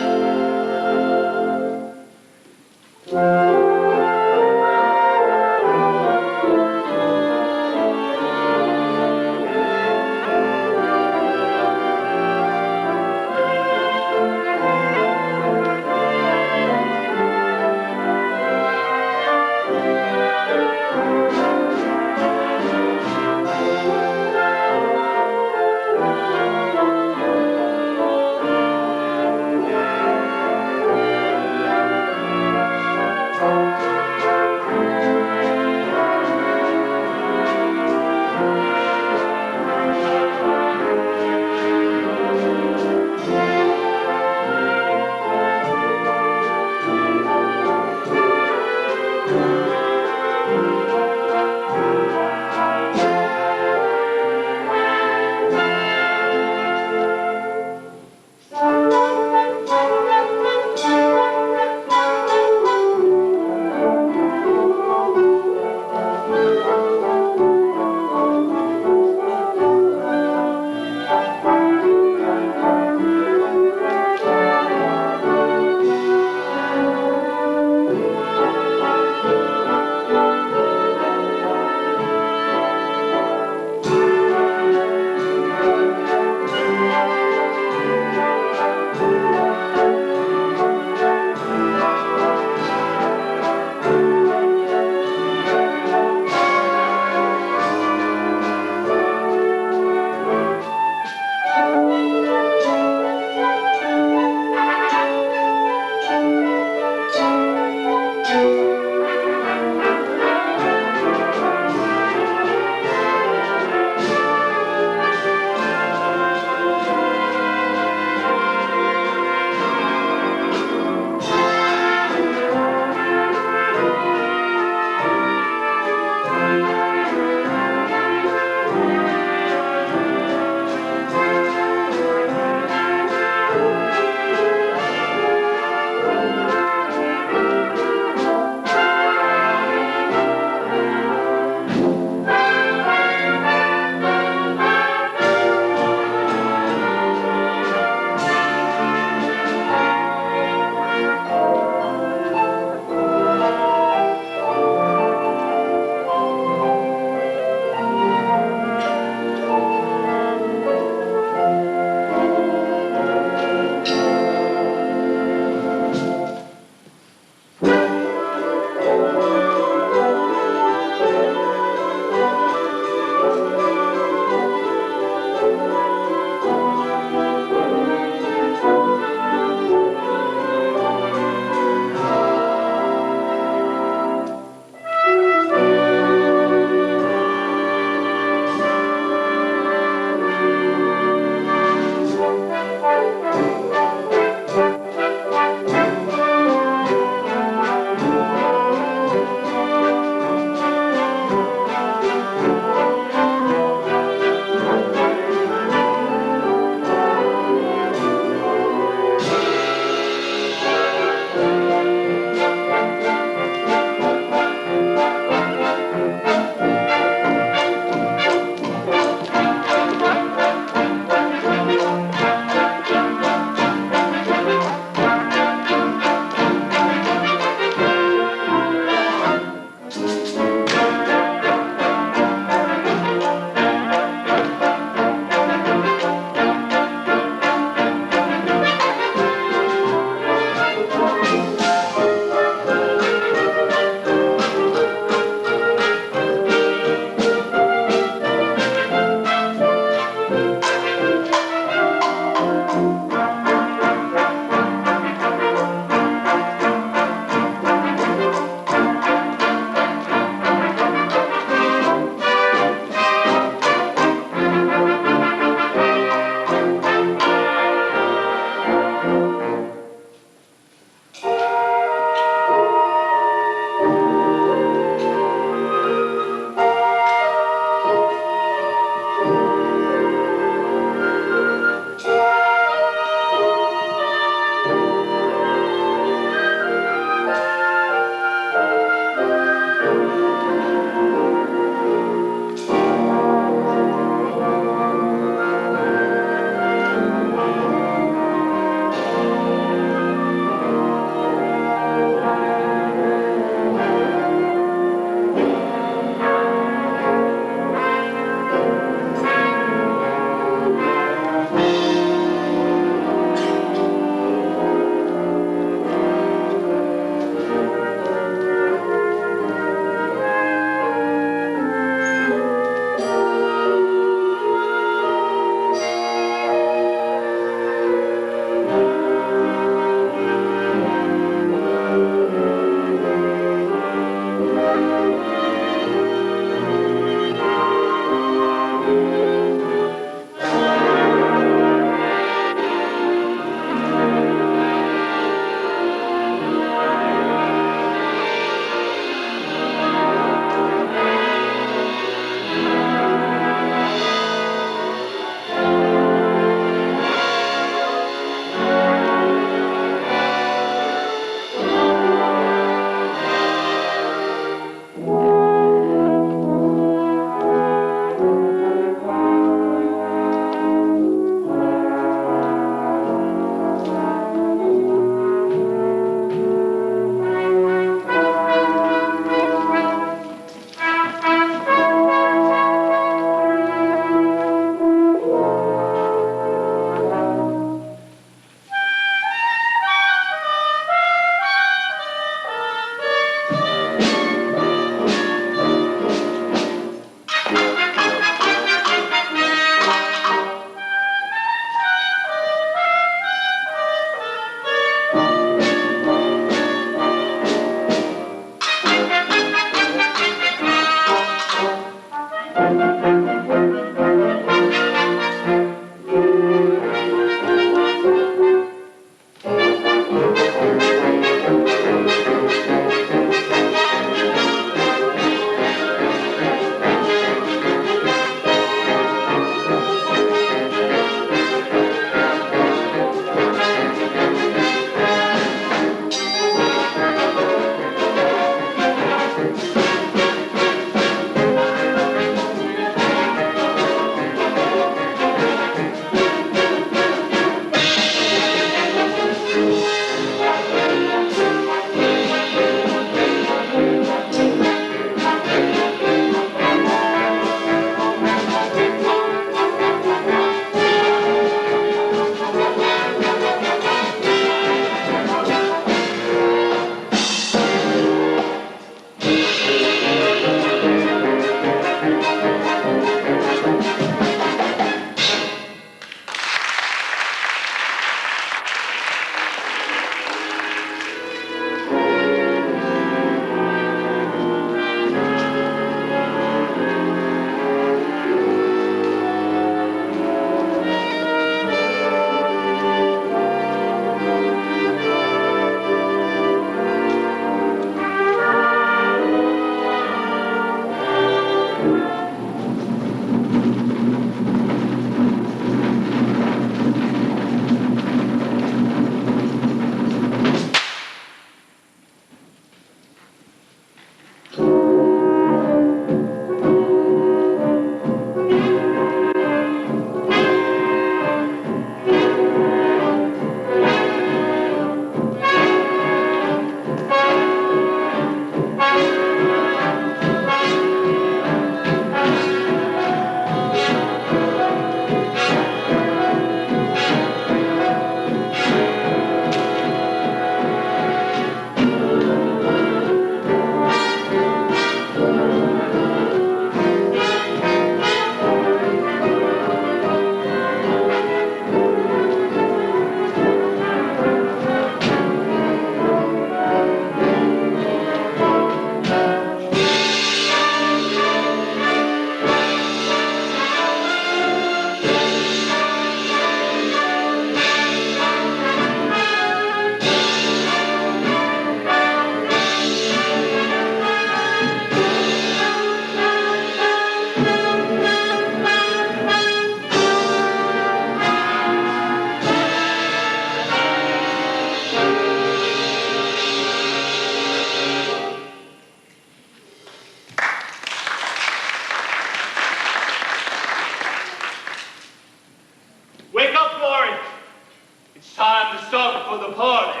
Speaker 2: Time to start for the party.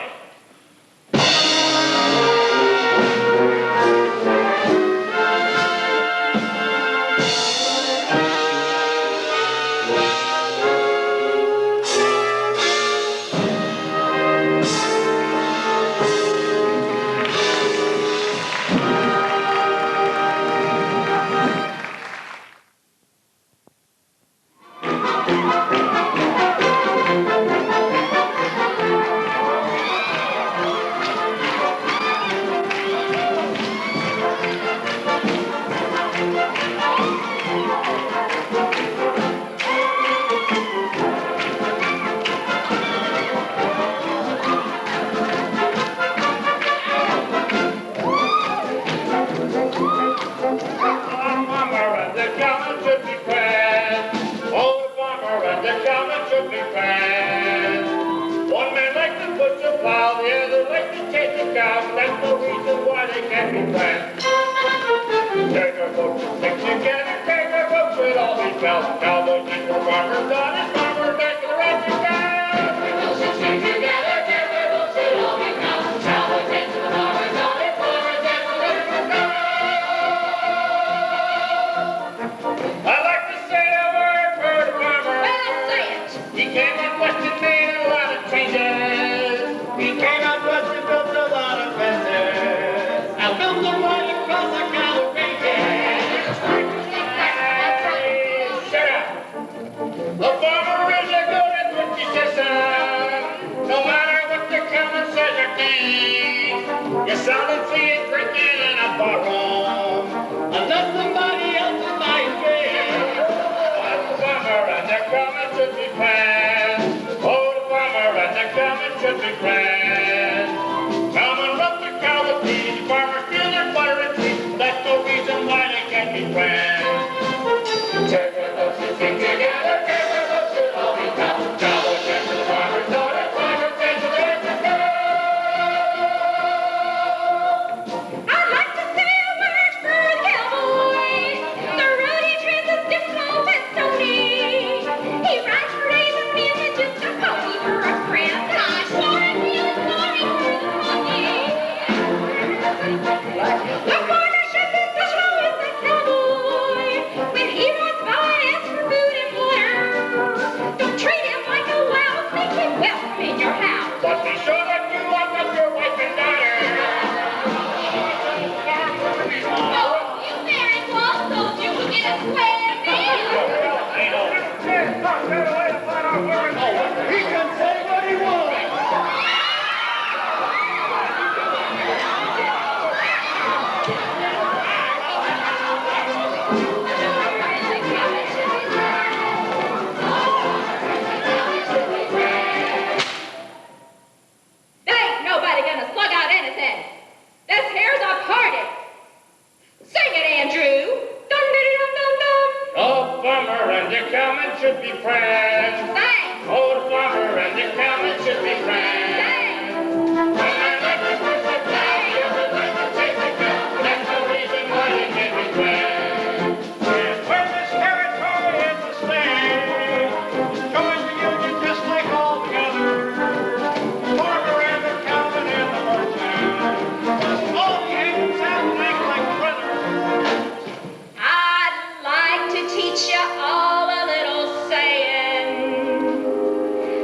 Speaker 1: All a little saying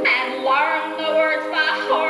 Speaker 1: and learn the words by heart.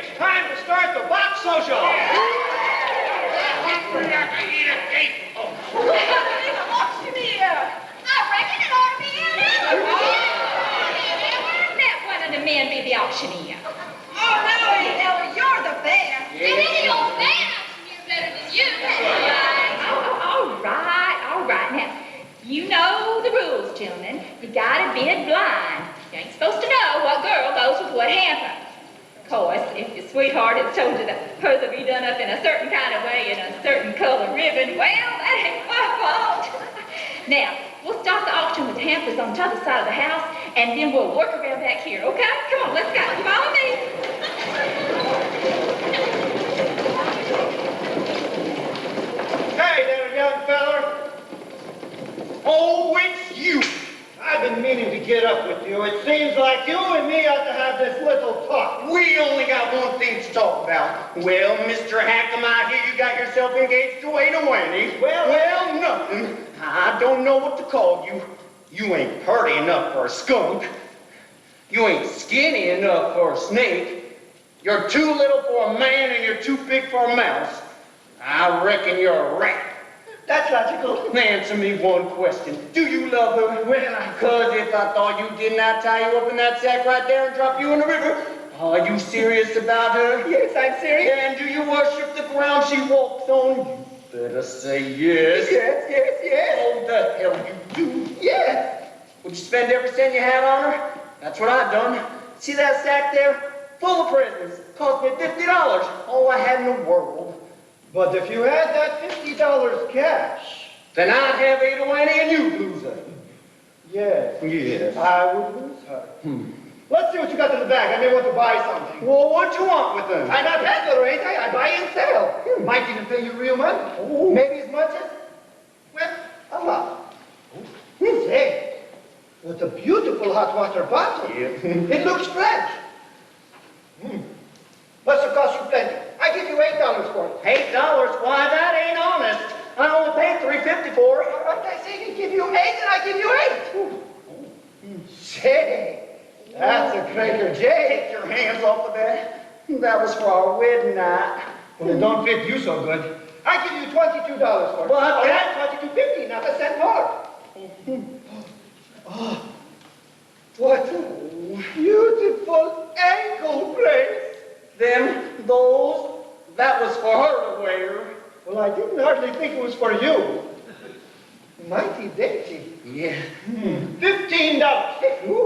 Speaker 5: it's time to start the box social.
Speaker 2: We're not gonna eat a cake.
Speaker 1: Auctioneer.
Speaker 8: I reckon it ought to be in it.
Speaker 1: Let one of the men be the auctioneer.
Speaker 10: Oh, no, Ella, you're the best.
Speaker 3: And any old man auctioneer better than you.
Speaker 1: All right. Now, you know the rules, gentlemen. You gotta bid blind. You ain't supposed to know what girl goes with what hamper. Of course, if your sweetheart has told you that hers will be done up in a certain kind of way in a certain color ribbon, well, that ain't my fault. Now, we'll start the auction with the hampers on the other side of the house, and then we'll work around back here, okay? Come on, let's go. Follow me.
Speaker 9: Hey there, young feller.
Speaker 6: Oh, it's you.
Speaker 9: I've been meaning to get up with you. It seems like you and me ought to have this little talk.
Speaker 6: We only got one thing to talk about. Well, Mr. Hackham, I hear you got yourself engaged to Ada Wanny. Well, nothing. I don't know what to call you. You ain't purty enough for a skunk. You ain't skinny enough for a snake. You're too little for a man and you're too big for a mouse. I reckon you're a rat.
Speaker 9: That's logical.
Speaker 6: Answer me one question. Do you love her? Well, because if I thought you didn't, I'd tie you up in that sack right there and drop you in the river. Are you serious about her?
Speaker 9: Yes, I'm serious.
Speaker 6: And do you worship the ground she walks on? You better say yes.
Speaker 9: Yes.
Speaker 6: Oh, the hell you do.
Speaker 9: Yes.
Speaker 6: Would you spend every cent you had on her? That's what I've done. See that sack there? Full of presents. Cost me $50. All I had in the world.
Speaker 9: But if you had that $50 cash,
Speaker 6: Then I'd have Ada Wanny and you'd lose her.
Speaker 9: yes,
Speaker 6: Yes.
Speaker 9: I would lose her. Let's see what you got in the bag. I may want to buy something.
Speaker 6: Well, what you want with them?
Speaker 9: I'm not peddler, ain't I? I buy and sell. Might even pay you real money. Maybe as much as, well, a lot. Say, what a beautiful hot water bottle. It looks fresh. Must have cost you plenty. I give you $8 for it.
Speaker 6: $8? Why, that ain't honest. I only paid $3.50 for it.
Speaker 9: What I say, I give you 8 and I give you 8. Say, that's a cracker Jay.
Speaker 6: Take your hands off of that. That was for our wedding night.
Speaker 9: Well, it don't fit you so good. I give you $22 for it.
Speaker 6: What?
Speaker 9: Oh, that's $22.50, not a cent more. Oh, what a beautiful ankle brace.
Speaker 6: That was for her to wear.
Speaker 9: Well, I didn't hardly think it was for you. Mighty dainty.
Speaker 6: Yeah.
Speaker 9: $15.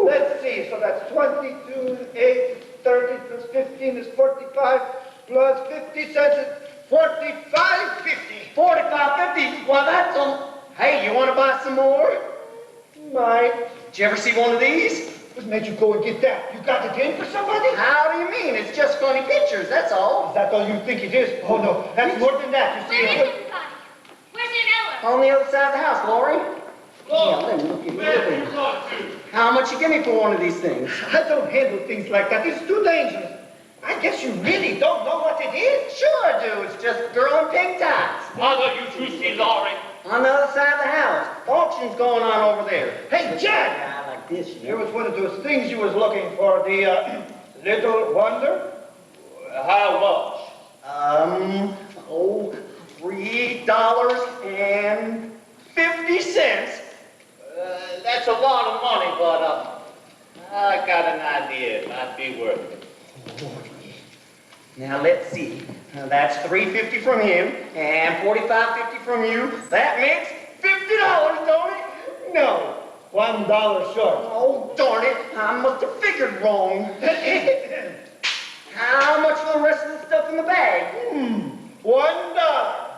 Speaker 9: Let's see, so that's 22, 8, 30 plus 15 is 45, plus 50 cents is 45.50.
Speaker 6: $45.50? Why, that's Hey, you want to buy some more?
Speaker 9: Might.
Speaker 6: Did you ever see one of these?
Speaker 9: What made you go and get that? You got it in for somebody?
Speaker 6: How do you mean? It's just funny pictures, that's all.
Speaker 9: Is that all you think it is? Oh, no, that's more than that, you
Speaker 3: Where
Speaker 9: see.
Speaker 3: is everybody? Where's Aunt Ella?
Speaker 6: On the other side of the house, Lori. Yeah, let me look at
Speaker 4: Where
Speaker 6: you.
Speaker 4: you talk to?
Speaker 6: How much you give me for one of these things?
Speaker 9: I don't handle things like that. It's too dangerous. I guess you really don't know what it is.
Speaker 6: Sure I do. It's just a girl in pink tights.
Speaker 4: Mother, you two see Laurie.
Speaker 6: On the other side of the house. Auction's going on over there.
Speaker 9: Hey, Jack!
Speaker 6: I like this, you
Speaker 9: Here
Speaker 6: know.
Speaker 9: was one of those things you was looking for, the Little Wonder.
Speaker 4: How much?
Speaker 6: $3.50.
Speaker 7: That's a lot of money, but I got an idea. It might be worth it.
Speaker 6: Now let's see. Now, that's $3.50 from him and $45.50 from you. That makes $50, don't it?
Speaker 9: No, $1 short.
Speaker 6: Oh, darn it. I must have figured wrong. How much for the rest of the stuff in the bag?
Speaker 9: $1.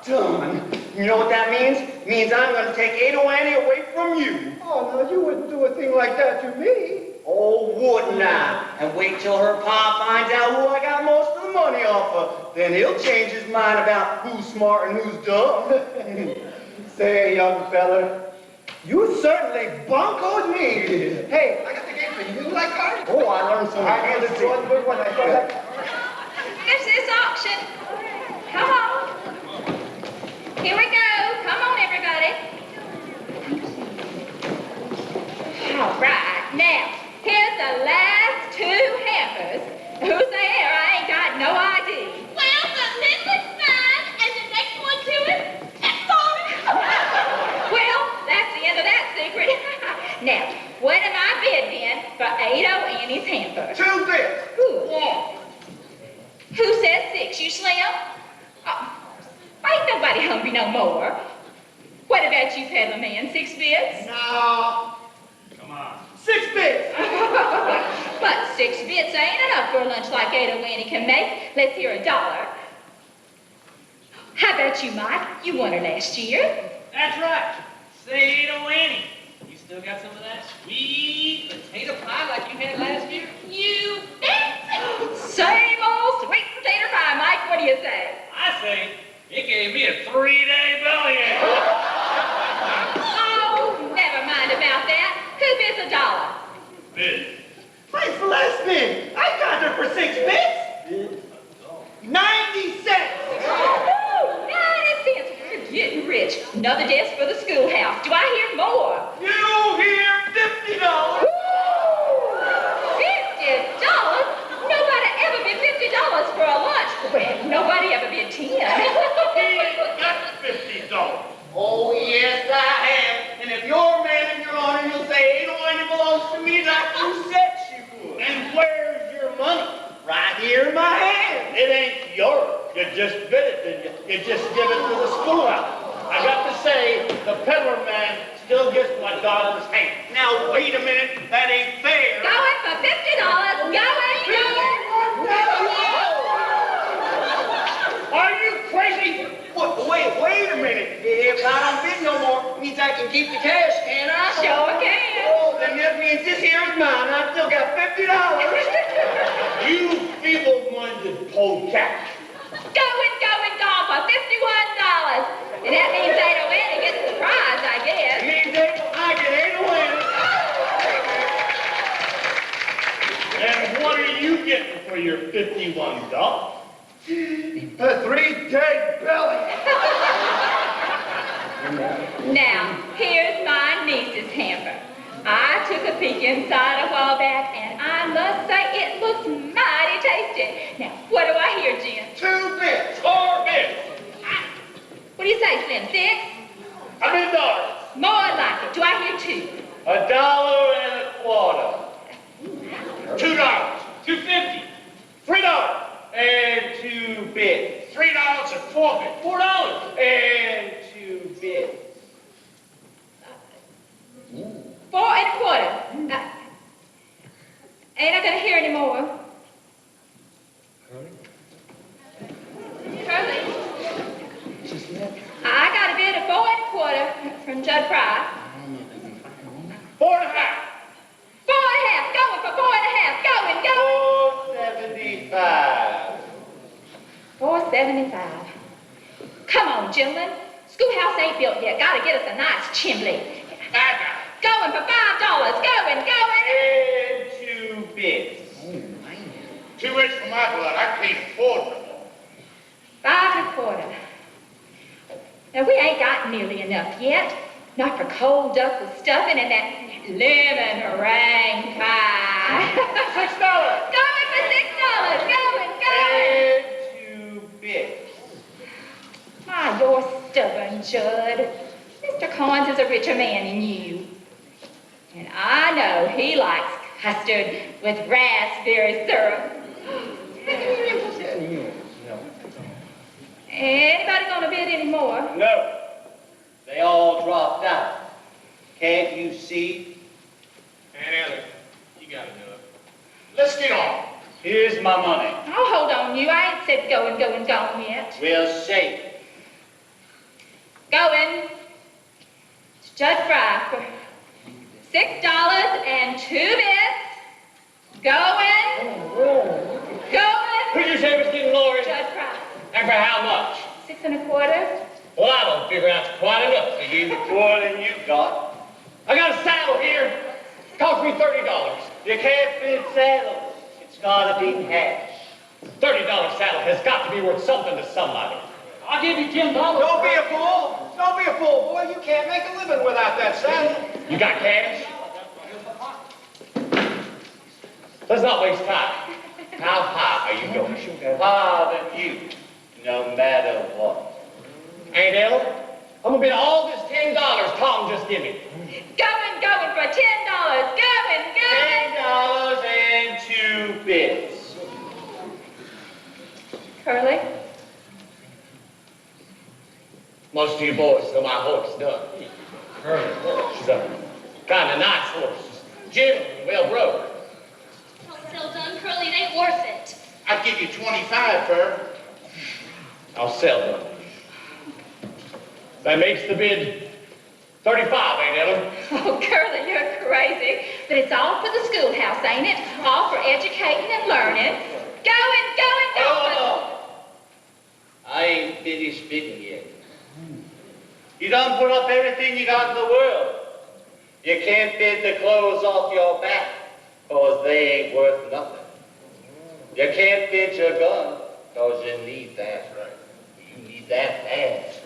Speaker 6: Done. You know what that means? It means I'm going to take Ada Wanny away from you.
Speaker 9: Oh, no, you wouldn't do a thing like that to me.
Speaker 6: Oh, wouldn't I? And wait till her pa finds out who I got most of the money off of. Then he'll change his mind about who's smart and who's dumb.
Speaker 9: Say, young fella, you certainly buncoed me. Hey, I got the game for you. You like cards?
Speaker 6: Oh, I learned something.
Speaker 9: I handed you one good one. I thought that.
Speaker 1: Here's this auction. Come on. Here we go. Come on, everybody. All right. Now, here's the last two hampers. Who's there? I ain't got got no ID.
Speaker 8: Well, the middle is fine, and the next one to it, that's all.
Speaker 1: Well, that's the end of that secret. Now, what am I bidding for Ada Annie's hamper?
Speaker 5: 2 bits.
Speaker 1: Good. Who says 6? You slim? Oh, ain't nobody hungry no more. What about you, peddler man? 6 bits?
Speaker 5: No.
Speaker 4: Come on.
Speaker 5: 6 bits.
Speaker 1: But 6 bits ain't enough for a lunch like Ada Annie can make. Let's hear $1. How about you, Mike? You won her last year.
Speaker 11: That's right. Say, Ada Annie, you still got some of that sweet potato pie like you had last year?
Speaker 1: You bet. Same old sweet potato pie, Mike. What do you say?
Speaker 11: I say, it gave me a 3-day bellyache.
Speaker 1: Oh, never mind about that. Who bids $1?
Speaker 4: Bid.
Speaker 6: Thanks for listening. I got her for 6 bits. 90 cents.
Speaker 1: Oh, 90 cents. We're getting rich. Another desk for the schoolhouse. Do I hear more?
Speaker 6: You hear $50.
Speaker 1: $50? Nobody ever bid $50 for a lunch. Well, nobody ever bid 10.
Speaker 4: He got $50.
Speaker 6: Oh, yes, I have. And if you're man in your honor, you'll say, Ada Annie belongs to me like you said she would.
Speaker 4: And where's your money?
Speaker 6: Right here in my hand.
Speaker 4: It ain't yours. You just bid it, didn't you? You just give it to the schoolhouse. I got to say, the peddler man still gets my daughter's hand.
Speaker 6: Now, wait a minute. That ain't fair.
Speaker 1: Going for $50. Going.
Speaker 4: Are you crazy?
Speaker 6: Wait a minute. If I don't bid no more, means I can keep the cash, can't I?
Speaker 1: Sure can.
Speaker 6: Oh, then that means this here is mine. I've still got $50.
Speaker 4: You feeble-minded polecat.
Speaker 1: Gone for $51. And that means Ada Annie gets the prize, I guess.
Speaker 6: Means I get Ada
Speaker 4: And
Speaker 6: Annie.
Speaker 4: what are you getting for your $51?
Speaker 5: A 3-day belly.
Speaker 1: Now, here's my niece's hamper. I took a peek inside a while back, and I must say it looks mighty tasty. Now, what do I hear, Jim?
Speaker 5: 2 bits.
Speaker 4: 4 bids.
Speaker 1: What do you say, Slim? 6?
Speaker 4: How many dollars?
Speaker 1: More like it. Do I hear 2?
Speaker 4: $1.25. $2.
Speaker 11: $2.50.
Speaker 4: $3.
Speaker 6: And 2 bits.
Speaker 4: $3 and 4 bids.
Speaker 11: $4.
Speaker 6: And 2 bits.
Speaker 1: 4 1/4. Ain't I gonna hear any more? Curly? I got a bid of 4 1/4 from Judd Fry.
Speaker 4: 4 and a half.
Speaker 1: 4 1/2. Going for 4 1/2. Going.
Speaker 6: $4.75.
Speaker 1: 4.75. Come on, gentlemen. Schoolhouse ain't built yet. Gotta get us a nice chimney. Going for $5. Going.
Speaker 6: And 2 bits.
Speaker 4: Too rich for my blood. I can't afford them.
Speaker 1: 5 1/4. Now, we ain't got nearly enough yet. Not for cold duck with stuffing and that lemon meringue pie.
Speaker 4: $6.
Speaker 1: Going for $6. Going.
Speaker 6: And 2 bits.
Speaker 1: Ah, you're stubborn, Judd. Mr. Collins is a richer man than you. And I know he likes custard with raspberry syrup. Anybody gonna bid any more?
Speaker 6: No. They all dropped out. Can't you see?
Speaker 11: And Ellie, you gotta do it.
Speaker 4: Let's get on.
Speaker 6: Here's my money.
Speaker 1: Oh, hold on, you. I ain't said going yet.
Speaker 6: We'll shake.
Speaker 1: Going. It's Judd Fry for $6 and 2 bits. Going.
Speaker 7: Who'd you say was getting lower?
Speaker 1: Judd Fry.
Speaker 7: And for how much?
Speaker 1: 6 1/4.
Speaker 7: Well, I don't figure that's quite enough for you.
Speaker 6: More than you got.
Speaker 7: I got a saddle here. Cost me $30.
Speaker 6: You can't bid saddles. It's gotta be cash.
Speaker 7: $30 saddle has got to be worth something to somebody.
Speaker 11: I'll give you $10.
Speaker 5: Don't be a fool. Don't be a fool, boy. You can't make a living without that saddle.
Speaker 7: You got cash? Let's not waste time. How high are you going? Higher than you, no matter what.
Speaker 11: Aunt Ellen, I'm gonna bet all this $10 Tom just gave me.
Speaker 1: Going for $10. Going.
Speaker 7: $10 and 2 bits.
Speaker 1: Curly?
Speaker 11: Most of you boys know my horse done. She's a kind of nice horse. Gentle and well broke.
Speaker 3: Don't sell done, Curly. It ain't worth it.
Speaker 4: I'd give you 25, Fur.
Speaker 11: I'll sell them. That makes the bid 35, ain't Ellen?
Speaker 1: Oh, Curly, you're crazy. But it's all for the schoolhouse, ain't it? All for educating and learning. Going.
Speaker 7: Oh, no. I ain't finished bidding yet. You done put up everything you got in the world. You can't bid the clothes off your back, cause they ain't worth nothing. You can't bid your gun, cause you need that. Right. You need that fast.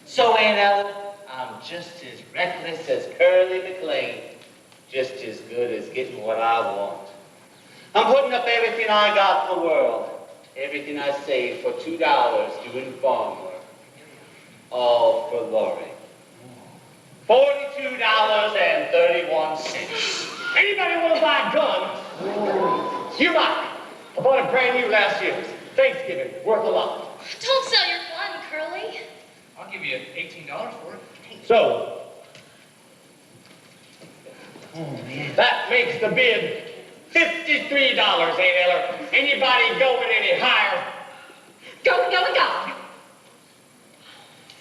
Speaker 7: So, Aunt Ellen, I'm just as reckless as Curly McLean, just as good as getting what I want. I'm putting up everything I got in the world, everything I saved for $2 doing farm work, all for Lori. $42.31.
Speaker 11: Anybody want to buy a gun? You might. I bought a brand new last year. Thanksgiving, worth a lot.
Speaker 3: Don't sell your gun, Curly.
Speaker 11: I'll give you $18 for it. So, that makes the bid $53, Aunt Ellen. Anybody going any higher?
Speaker 1: Going.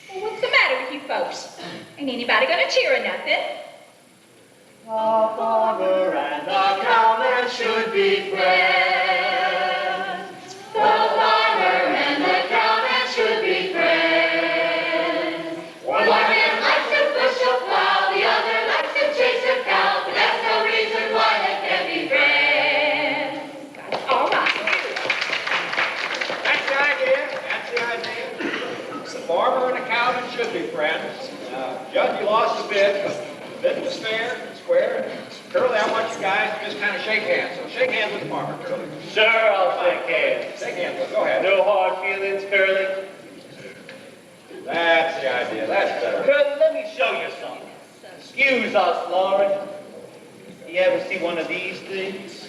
Speaker 1: Well, what's the matter with you folks? Ain't anybody gonna cheer or nothing?
Speaker 7: The farmer and the cowman should be friends. The farmer and the cowman should be friends. One man likes to push a plow, the other likes to chase a cow, but that's no reason why they can't be friends.
Speaker 1: All right.
Speaker 5: That's the idea. The farmer and the cowman should be friends. Judge, you lost the bid, but the bid was fair, square. Curly, I want you guys to just kind of shake hands. So shake hands with the farmer, Curly.
Speaker 7: Sure, I'll shake hands.
Speaker 5: Shake hands with him. Go ahead.
Speaker 7: No hard feelings, Curly.
Speaker 5: That's the idea. That's better.
Speaker 7: Curly, let me show you something. Excuse us, Laurie. You ever see one of these things?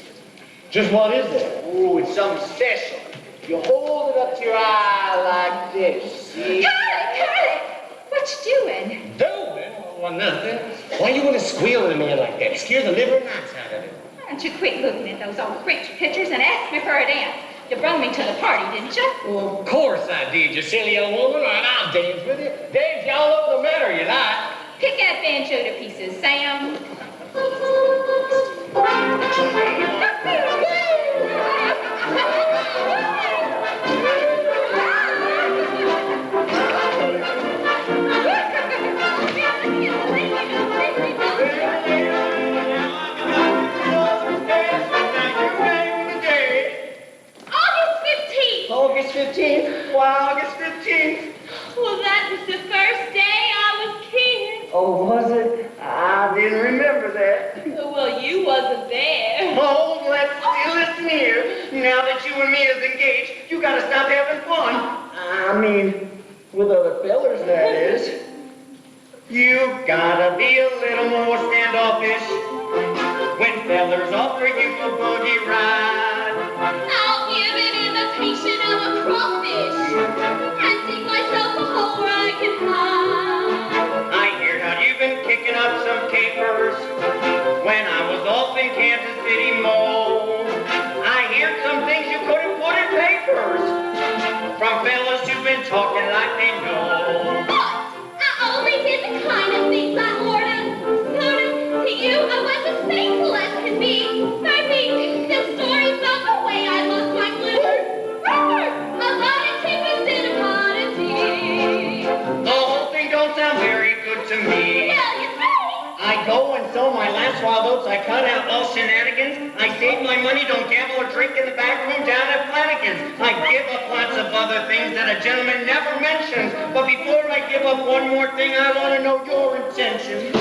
Speaker 11: Just what is that?
Speaker 7: Oh, it's something special. You hold it up to your eye like this. See?
Speaker 1: Curly! What you doing?
Speaker 11: Doing? Well, nothing. Why you want to squeal at a man like that? Scare the liver nuts out of him.
Speaker 1: Why don't you quit looking at those old preacher pictures and ask me for a dance? You brought me to the party, didn't you?
Speaker 11: Well, of course I did, you silly young woman. All right, I'll dance with you. Dance you all over the matter, you like.
Speaker 1: Pick that banjo to pieces, Sam.
Speaker 6: August 15th? Why, August 15th?
Speaker 8: Well, that was the first day I was king.
Speaker 6: Oh, was it? I didn't remember that.
Speaker 8: Well, you wasn't there.
Speaker 6: Oh, listen here. Now that you and me is engaged, you gotta stop having fun. I mean, with other fellers, that is. You gotta be a little more standoffish when fellers offer you a boogie ride.
Speaker 8: I'll give an imitation of a crawfish and dig myself a hole where I can hide.
Speaker 6: I hear how you've been kicking up some capers when I was off in Kansas City Mall. I hear some things you couldn't put in papers from fellas who've been talking like they know.
Speaker 8: But I only did the kind of things I ordered. To you, I was as faithful as can be. Maybe the story about the way I lost my blue. A lot of chickens in a pot of tea.
Speaker 6: The whole thing don't sound very good to me.
Speaker 8: Well, you say.
Speaker 6: I go and sell my last wild oats. I cut out all shenanigans. I save my money, don't gamble or drink in the back room down at Flanagan's. I give up lots of other things that a gentleman never mentions. But before I give up one more thing, I want to know your intentions.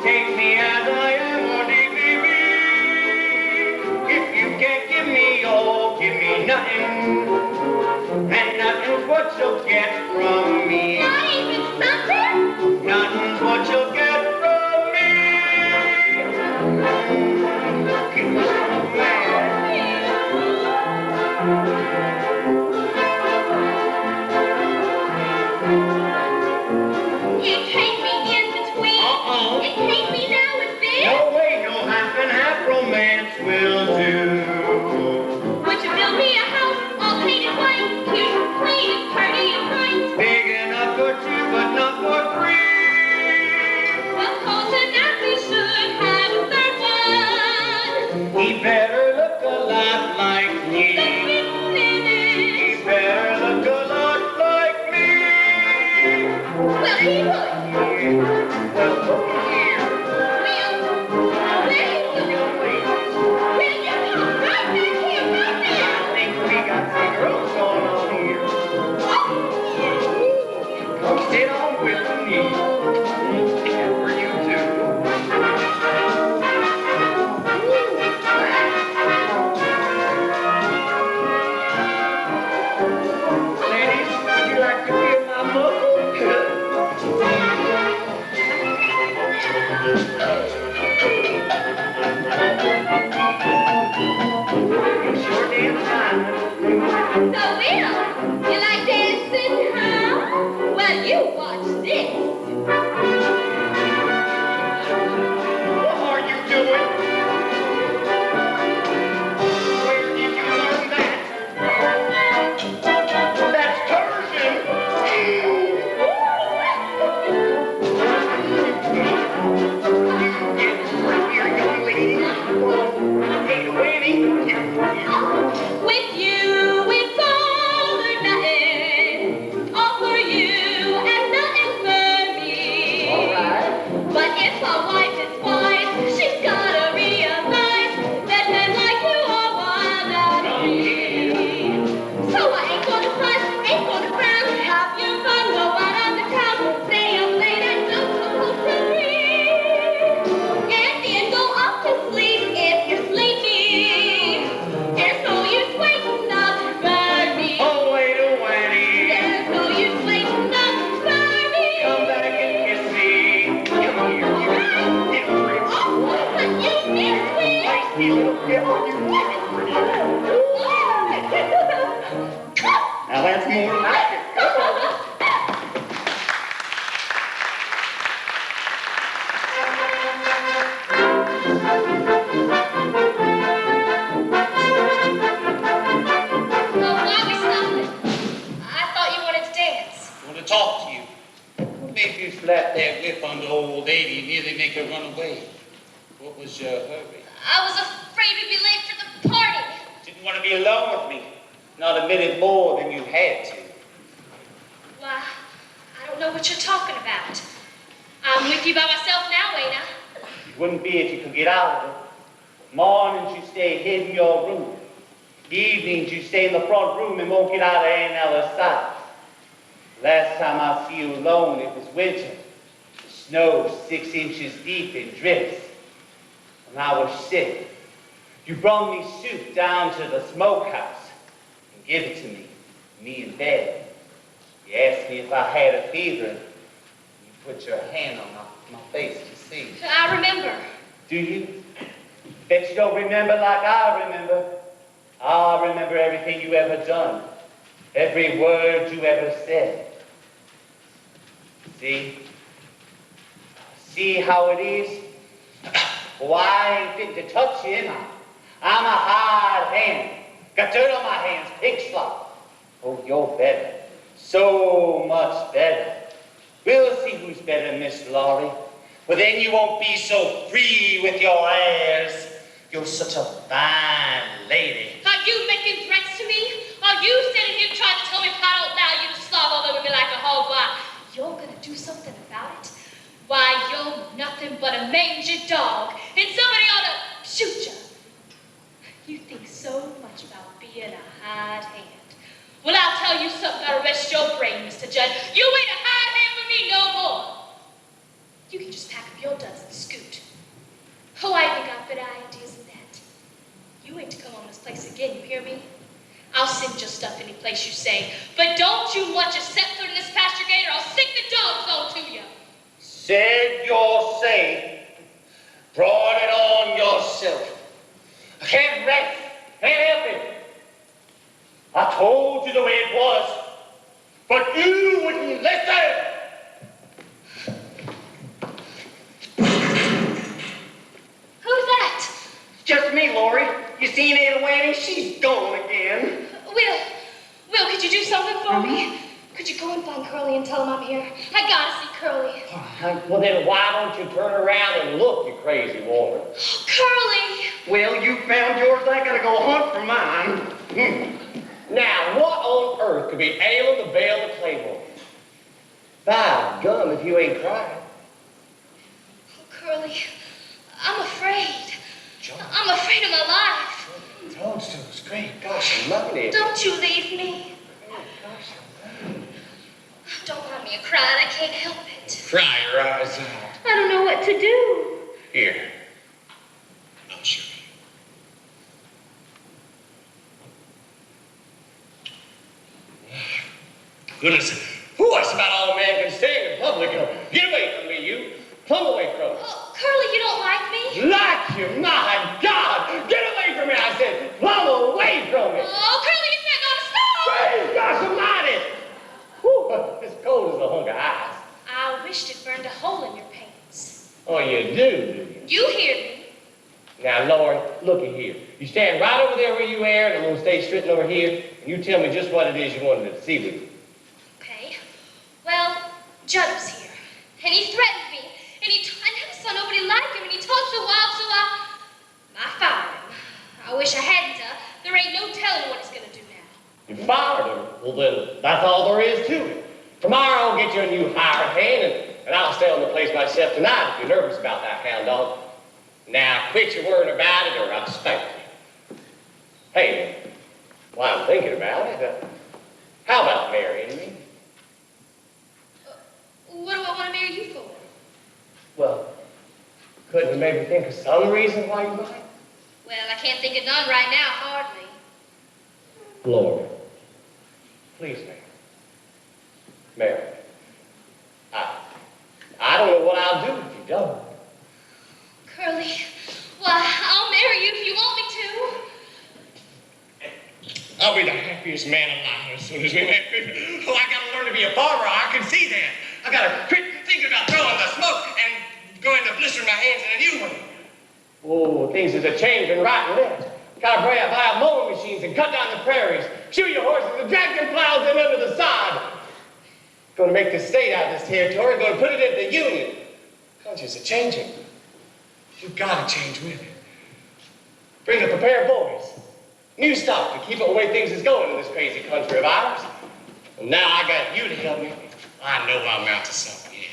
Speaker 6: take me as I am or leave me be. If you can't give me all, give me nothing. And nothing's what you'll get from me.
Speaker 8: Not even something?
Speaker 6: Nothing's what you'll get from me.
Speaker 8: It can't be in between. It can't be now and then.
Speaker 6: No way, no half and half romance will do.
Speaker 8: Would you build me a house all painted white, cute, clean, and pretty and bright?
Speaker 6: Big enough for two, but not for three.
Speaker 8: Well, call tonight we should have a third one.
Speaker 6: He better look a lot like me. He better look a lot like me.
Speaker 8: Well, he would.
Speaker 6: Well, look here.
Speaker 8: Will you come right back here right
Speaker 6: I
Speaker 8: now?
Speaker 6: think we got some girls going on here. Come sit on with me. And for you too. Ladies, would you like to feel my muscle? You sure damn fine.
Speaker 8: So, Will, you like dancing, huh? Well, you watch this.
Speaker 6: What are you doing? Where did you learn that? That's Persian. Get right here, young lady. Take a Winnie.
Speaker 8: With you, it's all or nothing. All for you and nothing for me.
Speaker 6: All right.
Speaker 8: But if a wife is wise, she's gotta realize that men like you are wild and free. So I ain't gonna fuss, ain't gonna frown. Have your fun, go out on the town. Stay up late and don't come home till 3. And then go off to sleep if you're sleepy. There's no use waiting up for me.
Speaker 6: Oh, wait a Winnie.
Speaker 8: There's no use waiting up for me.
Speaker 6: Come back and kiss me. Come here, you little pretty.
Speaker 8: Oh, but you miss me.
Speaker 6: Feisty little devil, you little pretty. Now that's more like it. Come on.
Speaker 3: Well, why we stopping? I thought you wanted to dance.
Speaker 11: I want to talk to you. What made you slap that whip on the old lady and nearly make her run away? What was your hurry?
Speaker 3: I was afraid we'd be late for the party.
Speaker 7: Didn't want to be alone with me. Not a minute more than you had to.
Speaker 3: Why, I don't know what you're talking about. I'm with you by myself now, ain't I?
Speaker 7: You wouldn't be if you could get out of it. Mornings you stay hid in your room. Evenings you stay in the front room and won't get out of Aunt Ella's sight. Last time I see you alone, it was winter. The snow 6 inches deep in drifts. And I was sick. You brought me soup down to the smokehouse and give it to me in bed. You asked me if I had a fever, and you put your hand on my face to see.
Speaker 3: I remember.
Speaker 7: Do you? Bet you don't remember like I remember. I remember everything you ever done, every word you ever said. See? See how it is? Well, I ain't fit to touch you, am I? I'm a hard hand. Got dirt on my hands, pig slop. Oh, you're better. So much better. We'll see who's better, Miss Laurie. But then you won't be so free with your airs. You're such a fine lady.
Speaker 3: Are you making threats to me? Are you standing here trying to tell me if I don't allow you to slob all over me like a hog? Why, you're gonna do something about it? Why, you're nothing but a mangy dog, and somebody ought to shoot you. You think so much about being a hired hand. Well, I'll tell you something that'll rest your Mr. Judd. You ain't a hired hand for me no more. You can just pack up your duds and Don't you watch your step foot in this pasture gate, or I'll stick the dogs on to you.
Speaker 11: Said your say. Brought it on yourself. I can't rest. Can't help it. I told you the way it was, but you wouldn't listen.
Speaker 3: Who's that?
Speaker 6: Just me, Lori. You seen Ada Wanny? She's gone again.
Speaker 3: Will, could you do something for me? Could you go and find Curly and tell him I'm here? I gotta see Curly.
Speaker 11: Well, then why don't you turn around and look, you crazy woman?
Speaker 3: Curly!
Speaker 6: Well, you found yours. I gotta go hunt for mine.
Speaker 11: Now, what on earth could be ailing the Belle of Claymore? By gum, if you ain't crying.
Speaker 3: Oh, Curly, I'm afraid. I'm afraid of my life.
Speaker 9: Toadstools, great.
Speaker 11: Gosh almighty.
Speaker 3: Don't you leave me. Don't mind me crying. I can't help it.
Speaker 11: Cry your eyes out.
Speaker 1: I don't know what to do.
Speaker 11: Here. I'll show you. Goodness, what's about all a man can say in public? Get away from me, you. Plumb away from me.
Speaker 3: Oh, Curly, you don't like me?
Speaker 11: Like you, my God! Get away from me, I said! Plumb away from me!
Speaker 3: Oh, Curly, it's not gonna stop!
Speaker 11: Praise gosh almighty! Whew, it's cold as a hunk of ice.
Speaker 3: I wished it burned a hole in your pants.
Speaker 11: Oh, you do you?
Speaker 3: You hear me?
Speaker 11: Now, Lord, looky here. You stand right over there where you are, and I'm going to stay straight over here, and you tell me just what it is you wanted to see with you.
Speaker 3: Okay. Well, Judd was here, and he threatened me, and I never saw nobody like him, and he talked so wild, so I fired him. I wish I hadn't. There ain't no telling what he's gonna do now.
Speaker 11: You fired him? Well, then, that's all there is to it. Tomorrow, I'll get you a new hired hand, and I'll stay on the place myself tonight if you're nervous about that hound dog. Now, quit your worrying about it, or I'll spank you. Hey, while I'm thinking about it, how about marrying me?
Speaker 3: What do I want to marry you for?
Speaker 11: Well, couldn't you maybe think of some reason why you might?
Speaker 3: Well, I can't think of none right now, hardly.
Speaker 11: Lord, please, ma'am. Marry me. I don't know what I'll do if you don't.
Speaker 3: Curly, well, I'll marry you if you want me to.
Speaker 11: I'll be the happiest man alive as soon as we marry. Oh, I gotta learn to be a farmer. I can see that. I gotta quit thinking about throwing the smoke and going to blister my hands in a new one. Oh, things is a-changing right and left. Gotta buy mowing machines and cut down the prairies, shoe your horses and drag them plows in under the sod. Gonna make this state out of this territory, gonna put it into the Union. Country's a-changing. You've gotta change with it. Bring up a pair of boys. New stock to keep it the way things is going in this crazy country of ours. And now I got you to help me. I know I'm out to something yet.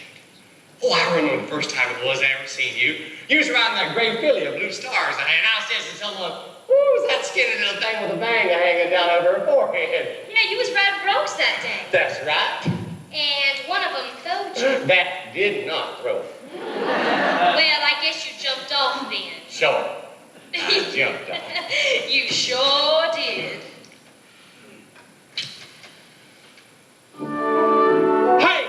Speaker 11: Oh, I remember the first time it was I ever seen you. You was riding that gray filly of blue stars, and I says to someone, who's that skinny little thing with a bang hanging down over her forehead?
Speaker 3: Yeah, you was riding brogues that day.
Speaker 11: That's right.
Speaker 3: And one of them throwed you.
Speaker 11: That did not throw.
Speaker 3: Well, I guess you jumped off then.
Speaker 11: Sure. I jumped off.
Speaker 3: You sure did.
Speaker 11: Hey!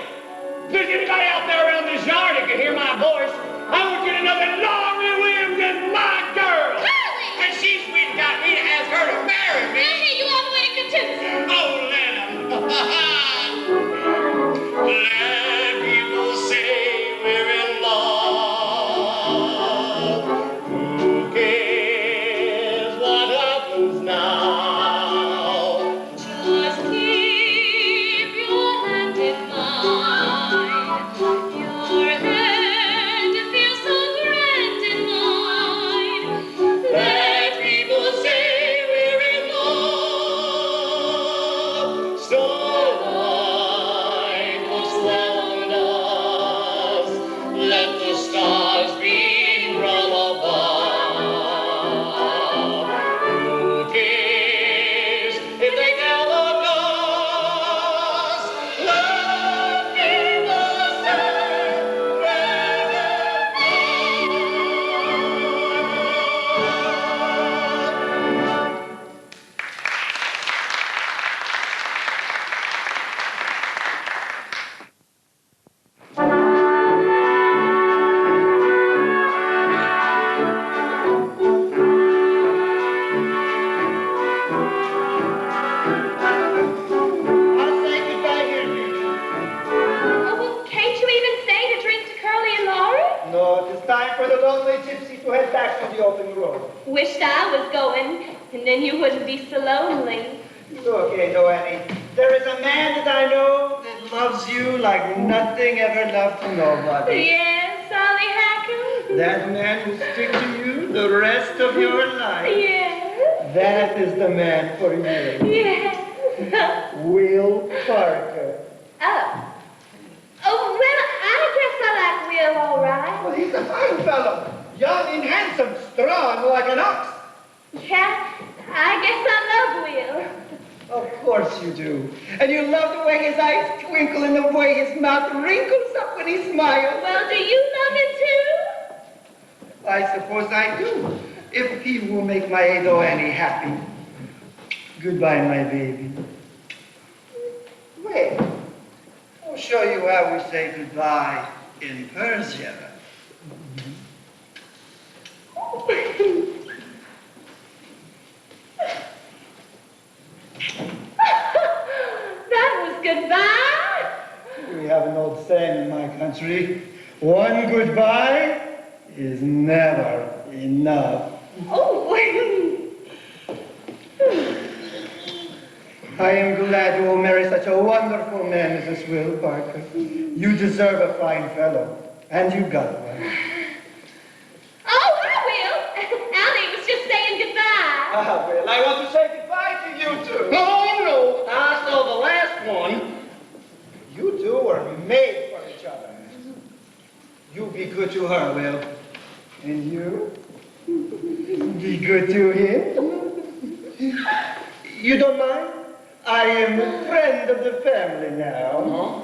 Speaker 11: If there's anybody out there around this yard that can hear my voice, I want you to know that Laurie Williams is my girl!
Speaker 3: Curly!
Speaker 11: And she's sweet and got me to ask her to marry me!
Speaker 3: I'll hear you all the way to Catoosa.
Speaker 11: Oh, let 'em. Let people say we're in love. Who cares what happens now?
Speaker 9: gypsies to head back to the open road.
Speaker 8: Wished I was going, and then you wouldn't be so lonely.
Speaker 9: Look, Ado Annie, there is a man that I know that loves you like nothing ever loved nobody.
Speaker 8: Yes, Sally Hackam.
Speaker 9: That man will stick to you the rest of your life.
Speaker 8: Yes.
Speaker 9: That is the man for you.
Speaker 8: Yes.
Speaker 9: Will Parker.
Speaker 8: Oh. Oh, well, I guess I like Will all right.
Speaker 9: Well, he's a fine fellow. Young and handsome, strong like an ox.
Speaker 8: Yeah, I guess I love Will.
Speaker 9: Of course you do. And you love the way his eyes twinkle and the way his mouth wrinkles up when he smiles.
Speaker 8: Well, do you love him too?
Speaker 9: I suppose I do. If he will make my Ado Annie happy. Goodbye, my baby. Wait. I'll show you how we say goodbye in Persia.
Speaker 8: That was goodbye.
Speaker 9: We have an old saying in my country. One goodbye is never enough.
Speaker 8: Oh.
Speaker 9: I am glad you will marry such a wonderful man, Mrs. Will Parker. You deserve a fine fellow, and you got one.
Speaker 8: Oh, I will. Allie was just saying goodbye.
Speaker 9: Ah, Will, I want to say goodbye to you too.
Speaker 6: Oh, no, I saw the last one.
Speaker 9: You two are made for each other. You be good to her, Will. And you? Be good to him. You don't mind? I am a friend of the family now.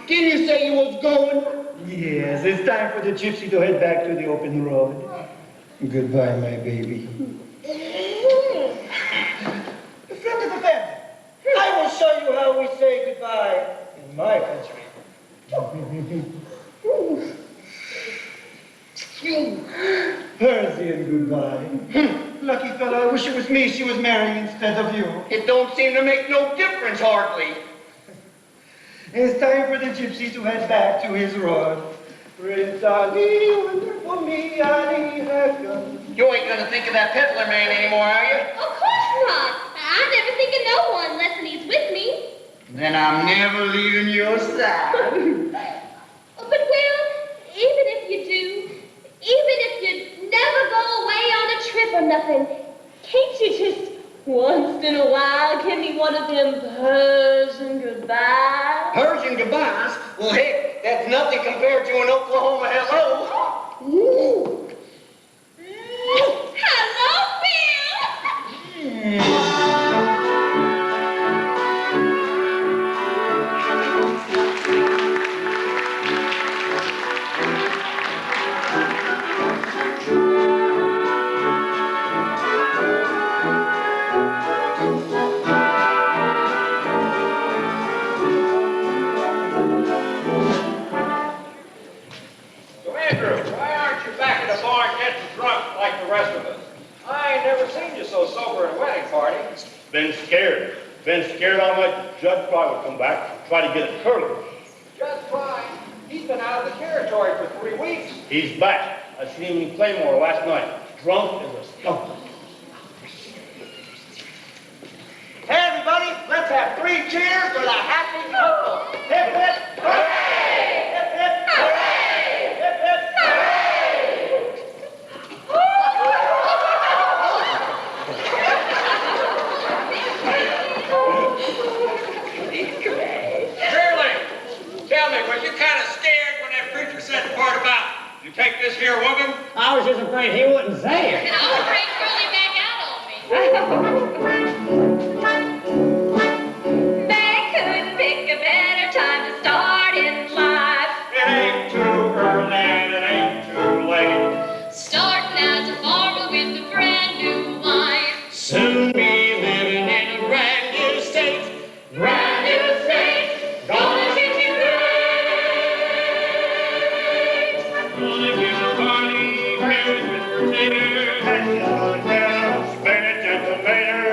Speaker 6: Didn't you say you was going?
Speaker 9: Yes, it's time for the gypsy to head back to the open road. Goodbye, my baby. A friend of the family. I will show you how we say goodbye in my country. Persian goodbye. Lucky fellow, I wish it was me she was marrying instead of you.
Speaker 6: It don't seem to make no difference, hardly.
Speaker 9: It's time for the gypsy to head back to his road. Prince Ali, wonderful me, Ali Hackam.
Speaker 6: You ain't gonna think of that peddler man anymore, are you?
Speaker 8: Of course not. I never think of no one unless he's with me.
Speaker 6: Then I'm never leaving your side.
Speaker 8: But Will, even if you do, even if you never go away on a trip or nothing, can't you just once in a while give me one of them Persian goodbyes?
Speaker 6: Persian goodbyes? Well, heck, that's nothing compared to an Oklahoma hello.
Speaker 8: Ooh. Hello, Bill.
Speaker 5: So, Andrew, why aren't you back at the barn getting drunk like the rest of us? I ain't never seen you so sober at a wedding party.
Speaker 4: Been scared. Been scared all night. Judge Fry would come back, try to get it curly.
Speaker 5: Judge Fry, he's been out of the territory for 3 weeks.
Speaker 4: He's back. I seen him in Claymore last night. Drunk as a skunk.
Speaker 6: Hey, everybody, let's have 3 cheers for the happy couple. Hip, hip, hooray! Hip, hip, hooray! Hip, hip,
Speaker 5: Shirley, tell me, was you kind of scared when that preacher said the part about you take this here woman?
Speaker 7: I was just afraid he wouldn't say it.
Speaker 3: And I was afraid Curly back out on me.
Speaker 1: They couldn't pick a better time to start in life.
Speaker 5: It ain't too early and it ain't too late.
Speaker 3: Starting as a farmer with a brand new wife.
Speaker 2: Soon be living in a brand new state.
Speaker 3: Brand new state, gonna treat you right.
Speaker 2: Gonna give a party, carrots with potatoes. And on down, spinach and tomatoes.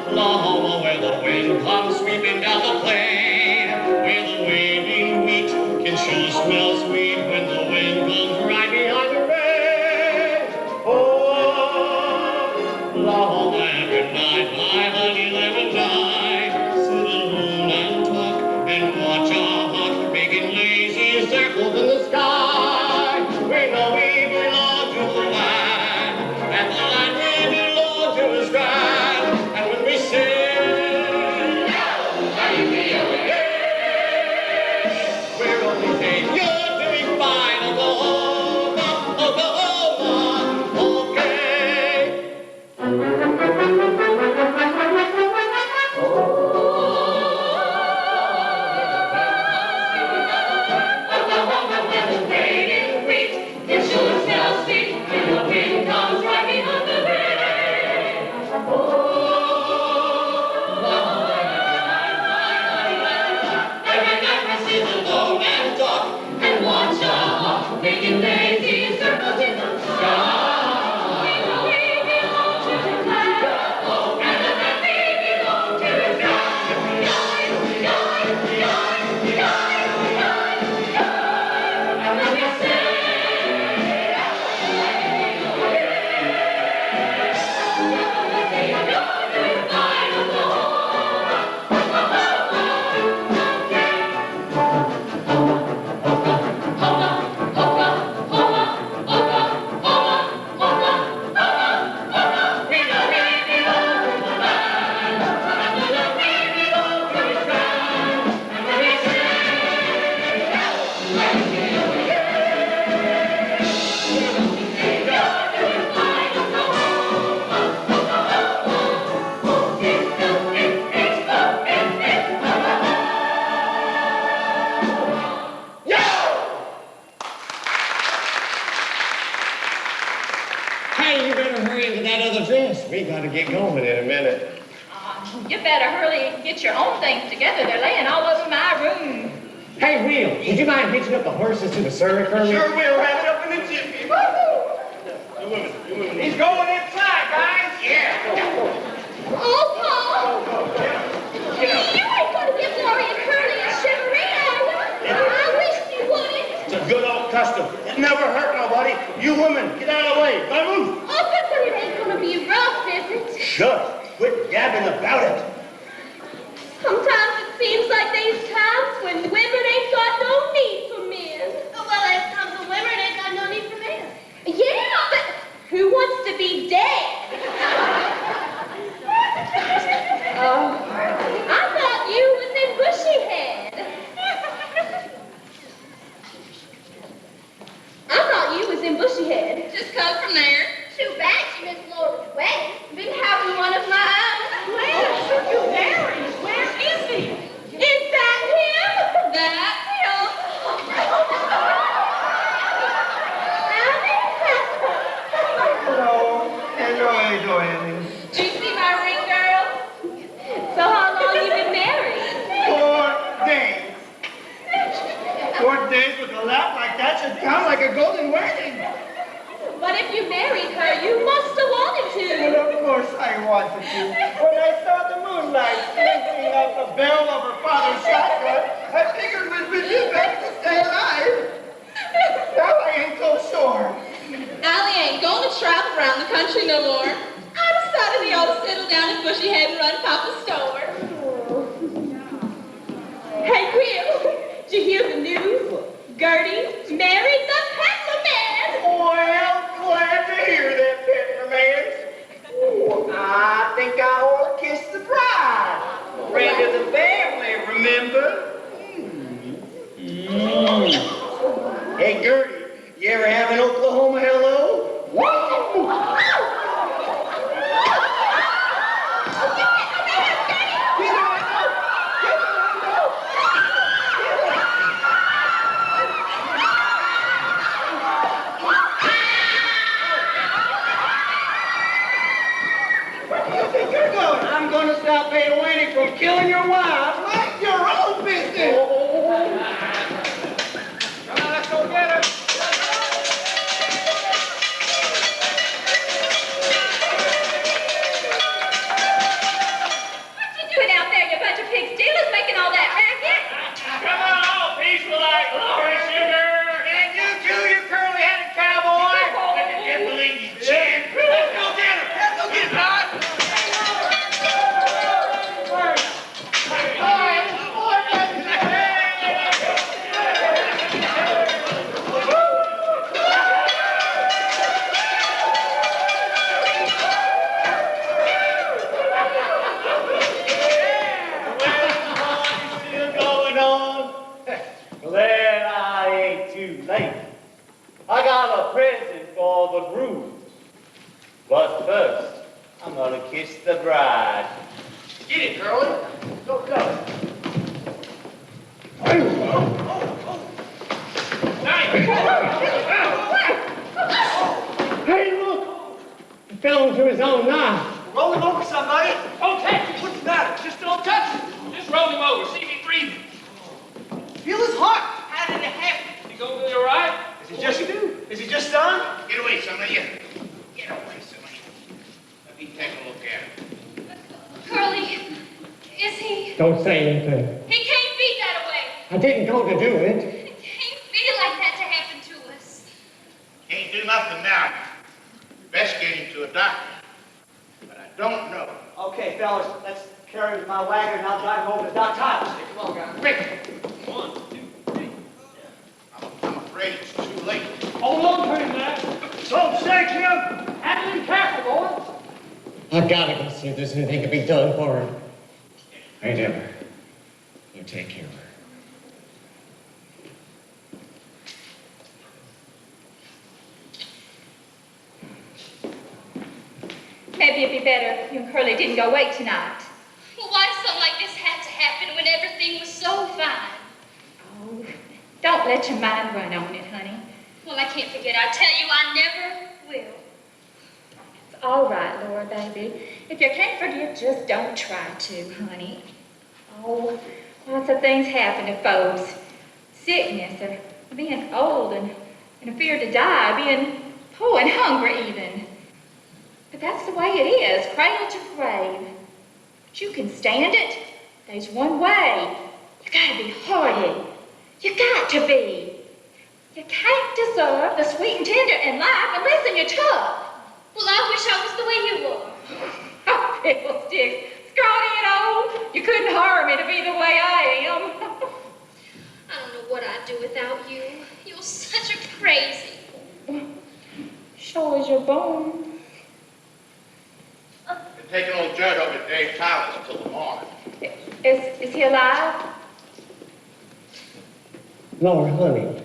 Speaker 2: Oklahoma, where the wind comes sweeping down the plain, where the waving wheat can sure smell sweet when the wind comes right behind the rain. Oh, Oklahoma, every night my honey lemon died. Sit alone and talk and watch our hawk making lazy circles in the sky. We know we belong to the land, and the land we belong to is grand. And when we sing, we're only saying you're doing fine, Oklahoma, Oklahoma, okay. Oklahoma, where the waiting wheat can sure smell sweet when the wind comes right behind the rain. Every night we sit alone and talk and watch a hawk making lazy circles in the sky. We know we belong to the land, and the land we belong to is God. And when we say, you're doing fine,
Speaker 11: Hey, you better hurry into that other dress. We gotta get going in a minute.
Speaker 1: You better hurry and get your own things together. They're laying all over my room.
Speaker 11: Hey, Will, would you mind hitching up the horses to the surrey for me?
Speaker 5: Sure will. Have it up in a jiffy. Woo-hoo!
Speaker 4: You women.
Speaker 5: He's going inside, guys. Yeah.
Speaker 8: Oh, Paul! You ain't gonna get Lori and Curly and Shivery, are you? I wish you wouldn't.
Speaker 4: It's a good old custom. It never hurt nobody. You women, get out of the way. Go move.
Speaker 8: Oh, but it ain't gonna be rough, is it?
Speaker 4: Shush. Quit gabbing about it.
Speaker 8: Sometimes it seems like there's times when women ain't got no need for men. Well, there's times when women ain't got no need for men. Yeah, but who wants to be dead? I thought you was in Bushy Head. I thought you was in Bushy Head. Just come from there. Too bad you missed Laura's wedding. Been having one of my own. Where should you marry? Where is he? Is that him? That's him.
Speaker 9: Hello. Hello, how you doing?
Speaker 1: Do you see my ring, girl? So how long you been married?
Speaker 9: 4 days. 4 days with a laugh like that should count like a golden wedding.
Speaker 8: But if you married her, you must have wanted to.
Speaker 9: Well, of course I wanted to. When I saw the moonlight twinkling off the barrel of her father's shotgun, I figured we'd be best to stay alive. Now I ain't so sure.
Speaker 8: Allie ain't gonna travel around the country no more. I decided we ought to settle down in Bushy Head and run Papa's store. Hey, Will, did you hear the news? Gertie married the Pepper Man.
Speaker 6: Well, glad to hear that, Pepper Man. Ooh, I think I ought to kiss the bride. Friend of the family, remember? Hey, Gertie, you ever have an Oklahoma hello? I'm going to stop Ada Winnie from killing your wife.
Speaker 9: Mind your own business.
Speaker 5: Come on, let's go get him.
Speaker 7: the bride.
Speaker 11: Get it, Curly. Go, go.
Speaker 7: Hey, look! He fell into his own knife.
Speaker 11: Roll him over, somebody. Don't touch him. What's the matter? Just don't touch him. Just roll him over. See if he's breathing. Feel his heart. How did it happen? Is he going to be all right? Is he just stunned?
Speaker 2: Get away, some of you. Get away, some of you. Let me take a look at him.
Speaker 3: Curly, is he?
Speaker 7: Don't say anything.
Speaker 3: He can't be that way.
Speaker 7: I didn't go to do it.
Speaker 3: It can't be like that to happen to us.
Speaker 2: Can't do nothing now. Best get him to a doctor. But I don't know.
Speaker 6: Okay, fellas, let's carry him to my wagon and I'll drive him over to Doc Tyler's.
Speaker 2: Come on, guys. Quick. 1, 2, 3. I'm afraid it's too late.
Speaker 11: Hold on to him, man. So say, Jim. Handle him careful, boy.
Speaker 7: I've got to go see if there's anything to be done for him. Hey, Deborah. You take care of her.
Speaker 1: Maybe it'd be better if you and Curly didn't go away tonight.
Speaker 3: Well, why did something like this have to happen when everything was so fine?
Speaker 1: Oh, don't let your mind run on it, honey.
Speaker 3: Well, I can't forget. I tell you, I never will.
Speaker 1: It's all right, Laura, baby. If you can't forgive, just don't try to, honey. Oh, lots of things happen to folks. Sickness, or being old, and a fear to die, being poor and hungry even. But that's the way it is, cradle to grave. But you can stand it. There's one way. You gotta be hardy. You got to be. You can't deserve the sweet and tender in life unless you're tough.
Speaker 3: Well, I wish I was the way you were.
Speaker 1: Oh, fiddlesticks. Scrawny and old. You couldn't hire me to be the way I am.
Speaker 3: I don't know what I'd do without you. You're such a crazy.
Speaker 1: Sure as you're born.
Speaker 2: Been taking old Judd over to Dave Tyler's until the morning.
Speaker 1: Is he alive?
Speaker 7: Laura, honey,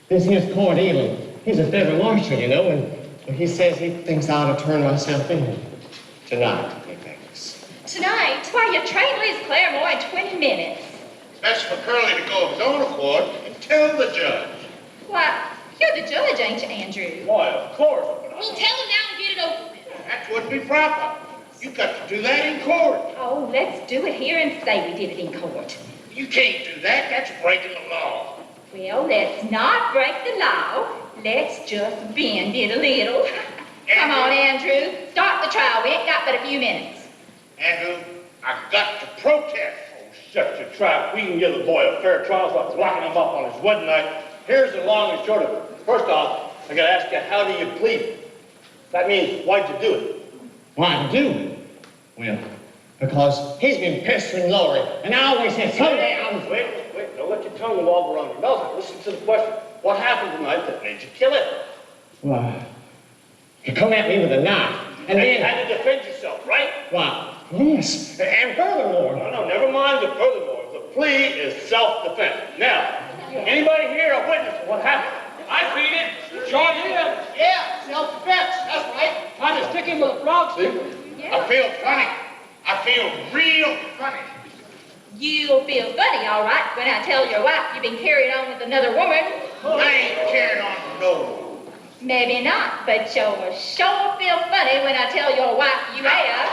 Speaker 7: this here's Court Elam. He's a federal marshal, you know, and he says he thinks I ought to turn myself in tonight, he thinks.
Speaker 3: Tonight?
Speaker 1: Why, your train leaves Claremore in 20 minutes.
Speaker 2: Best for Curly to go of his own accord and tell the judge.
Speaker 1: Why, you're the judge, ain't you, Andrew?
Speaker 11: Why, of course.
Speaker 3: Well, tell him now and get it over with.
Speaker 2: That wouldn't be proper. You got to do that in court.
Speaker 1: Oh, let's do it here and say we did it in court.
Speaker 2: You can't do that. That's breaking the law.
Speaker 1: Well, let's not break the law. Let's just bend it a little. Come on, Andrew. Start the trial. We ain't got but a few minutes.
Speaker 2: Andrew, I've got to protest.
Speaker 4: Shut your trap. We can give the boy a fair trial without locking him up on his wedding night. Here's the long and short of it. First off, I gotta ask you, how do you plead? That means, why'd you do it?
Speaker 7: Why do it? Well, because he's been pestering Laurie, and I always said, someday I was...
Speaker 4: Wait. Don't let your tongue revolve around your mouth. Listen to the question. What happened tonight that made you kill it?
Speaker 7: Why, he come at me with a knife, and
Speaker 4: you
Speaker 7: then...
Speaker 4: had to defend yourself, right?
Speaker 7: Why, yes, and furthermore...
Speaker 4: No, never mind the furthermore. The plea is self-defense. Now, anybody here a witness to what happened?
Speaker 11: I pleaded. Sure did.
Speaker 2: Yeah, self-defense. That's right.
Speaker 11: Tried to stick him with a frog stick.
Speaker 2: I feel funny. I feel real funny.
Speaker 1: You'll feel funny, all right, when I tell your wife you've been carrying on with another woman.
Speaker 2: I ain't carrying on with no one.
Speaker 1: Maybe not, but you'll sure feel funny when I tell your wife you have.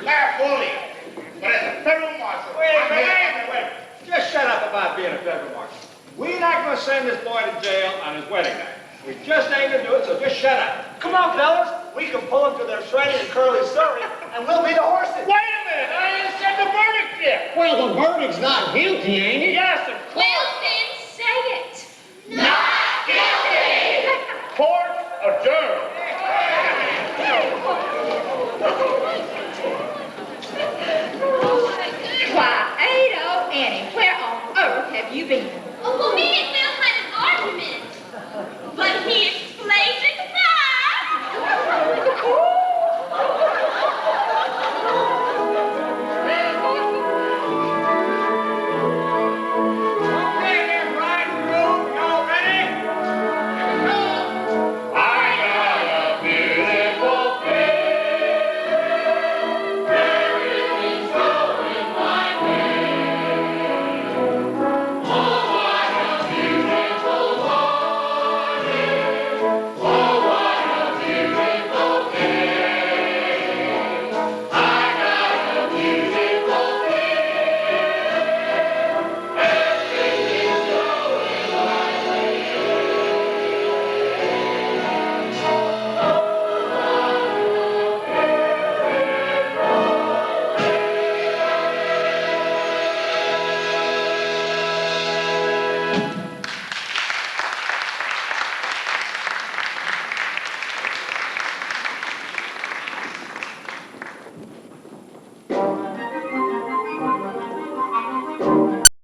Speaker 2: Laugh, will you? But as a federal marshal,
Speaker 5: Wait. Just shut up about being a federal marshal. We're not going to send this boy to jail on his wedding night. We just ain't going to do it, so just shut up. Come on, fellas. We can pull them to their shredded and curly story, and we'll be the horses.
Speaker 11: Wait a minute. I ain't said the verdict yet.
Speaker 7: Well, the verdict's not guilty, ain't it?
Speaker 11: Yes, of course.
Speaker 3: Well,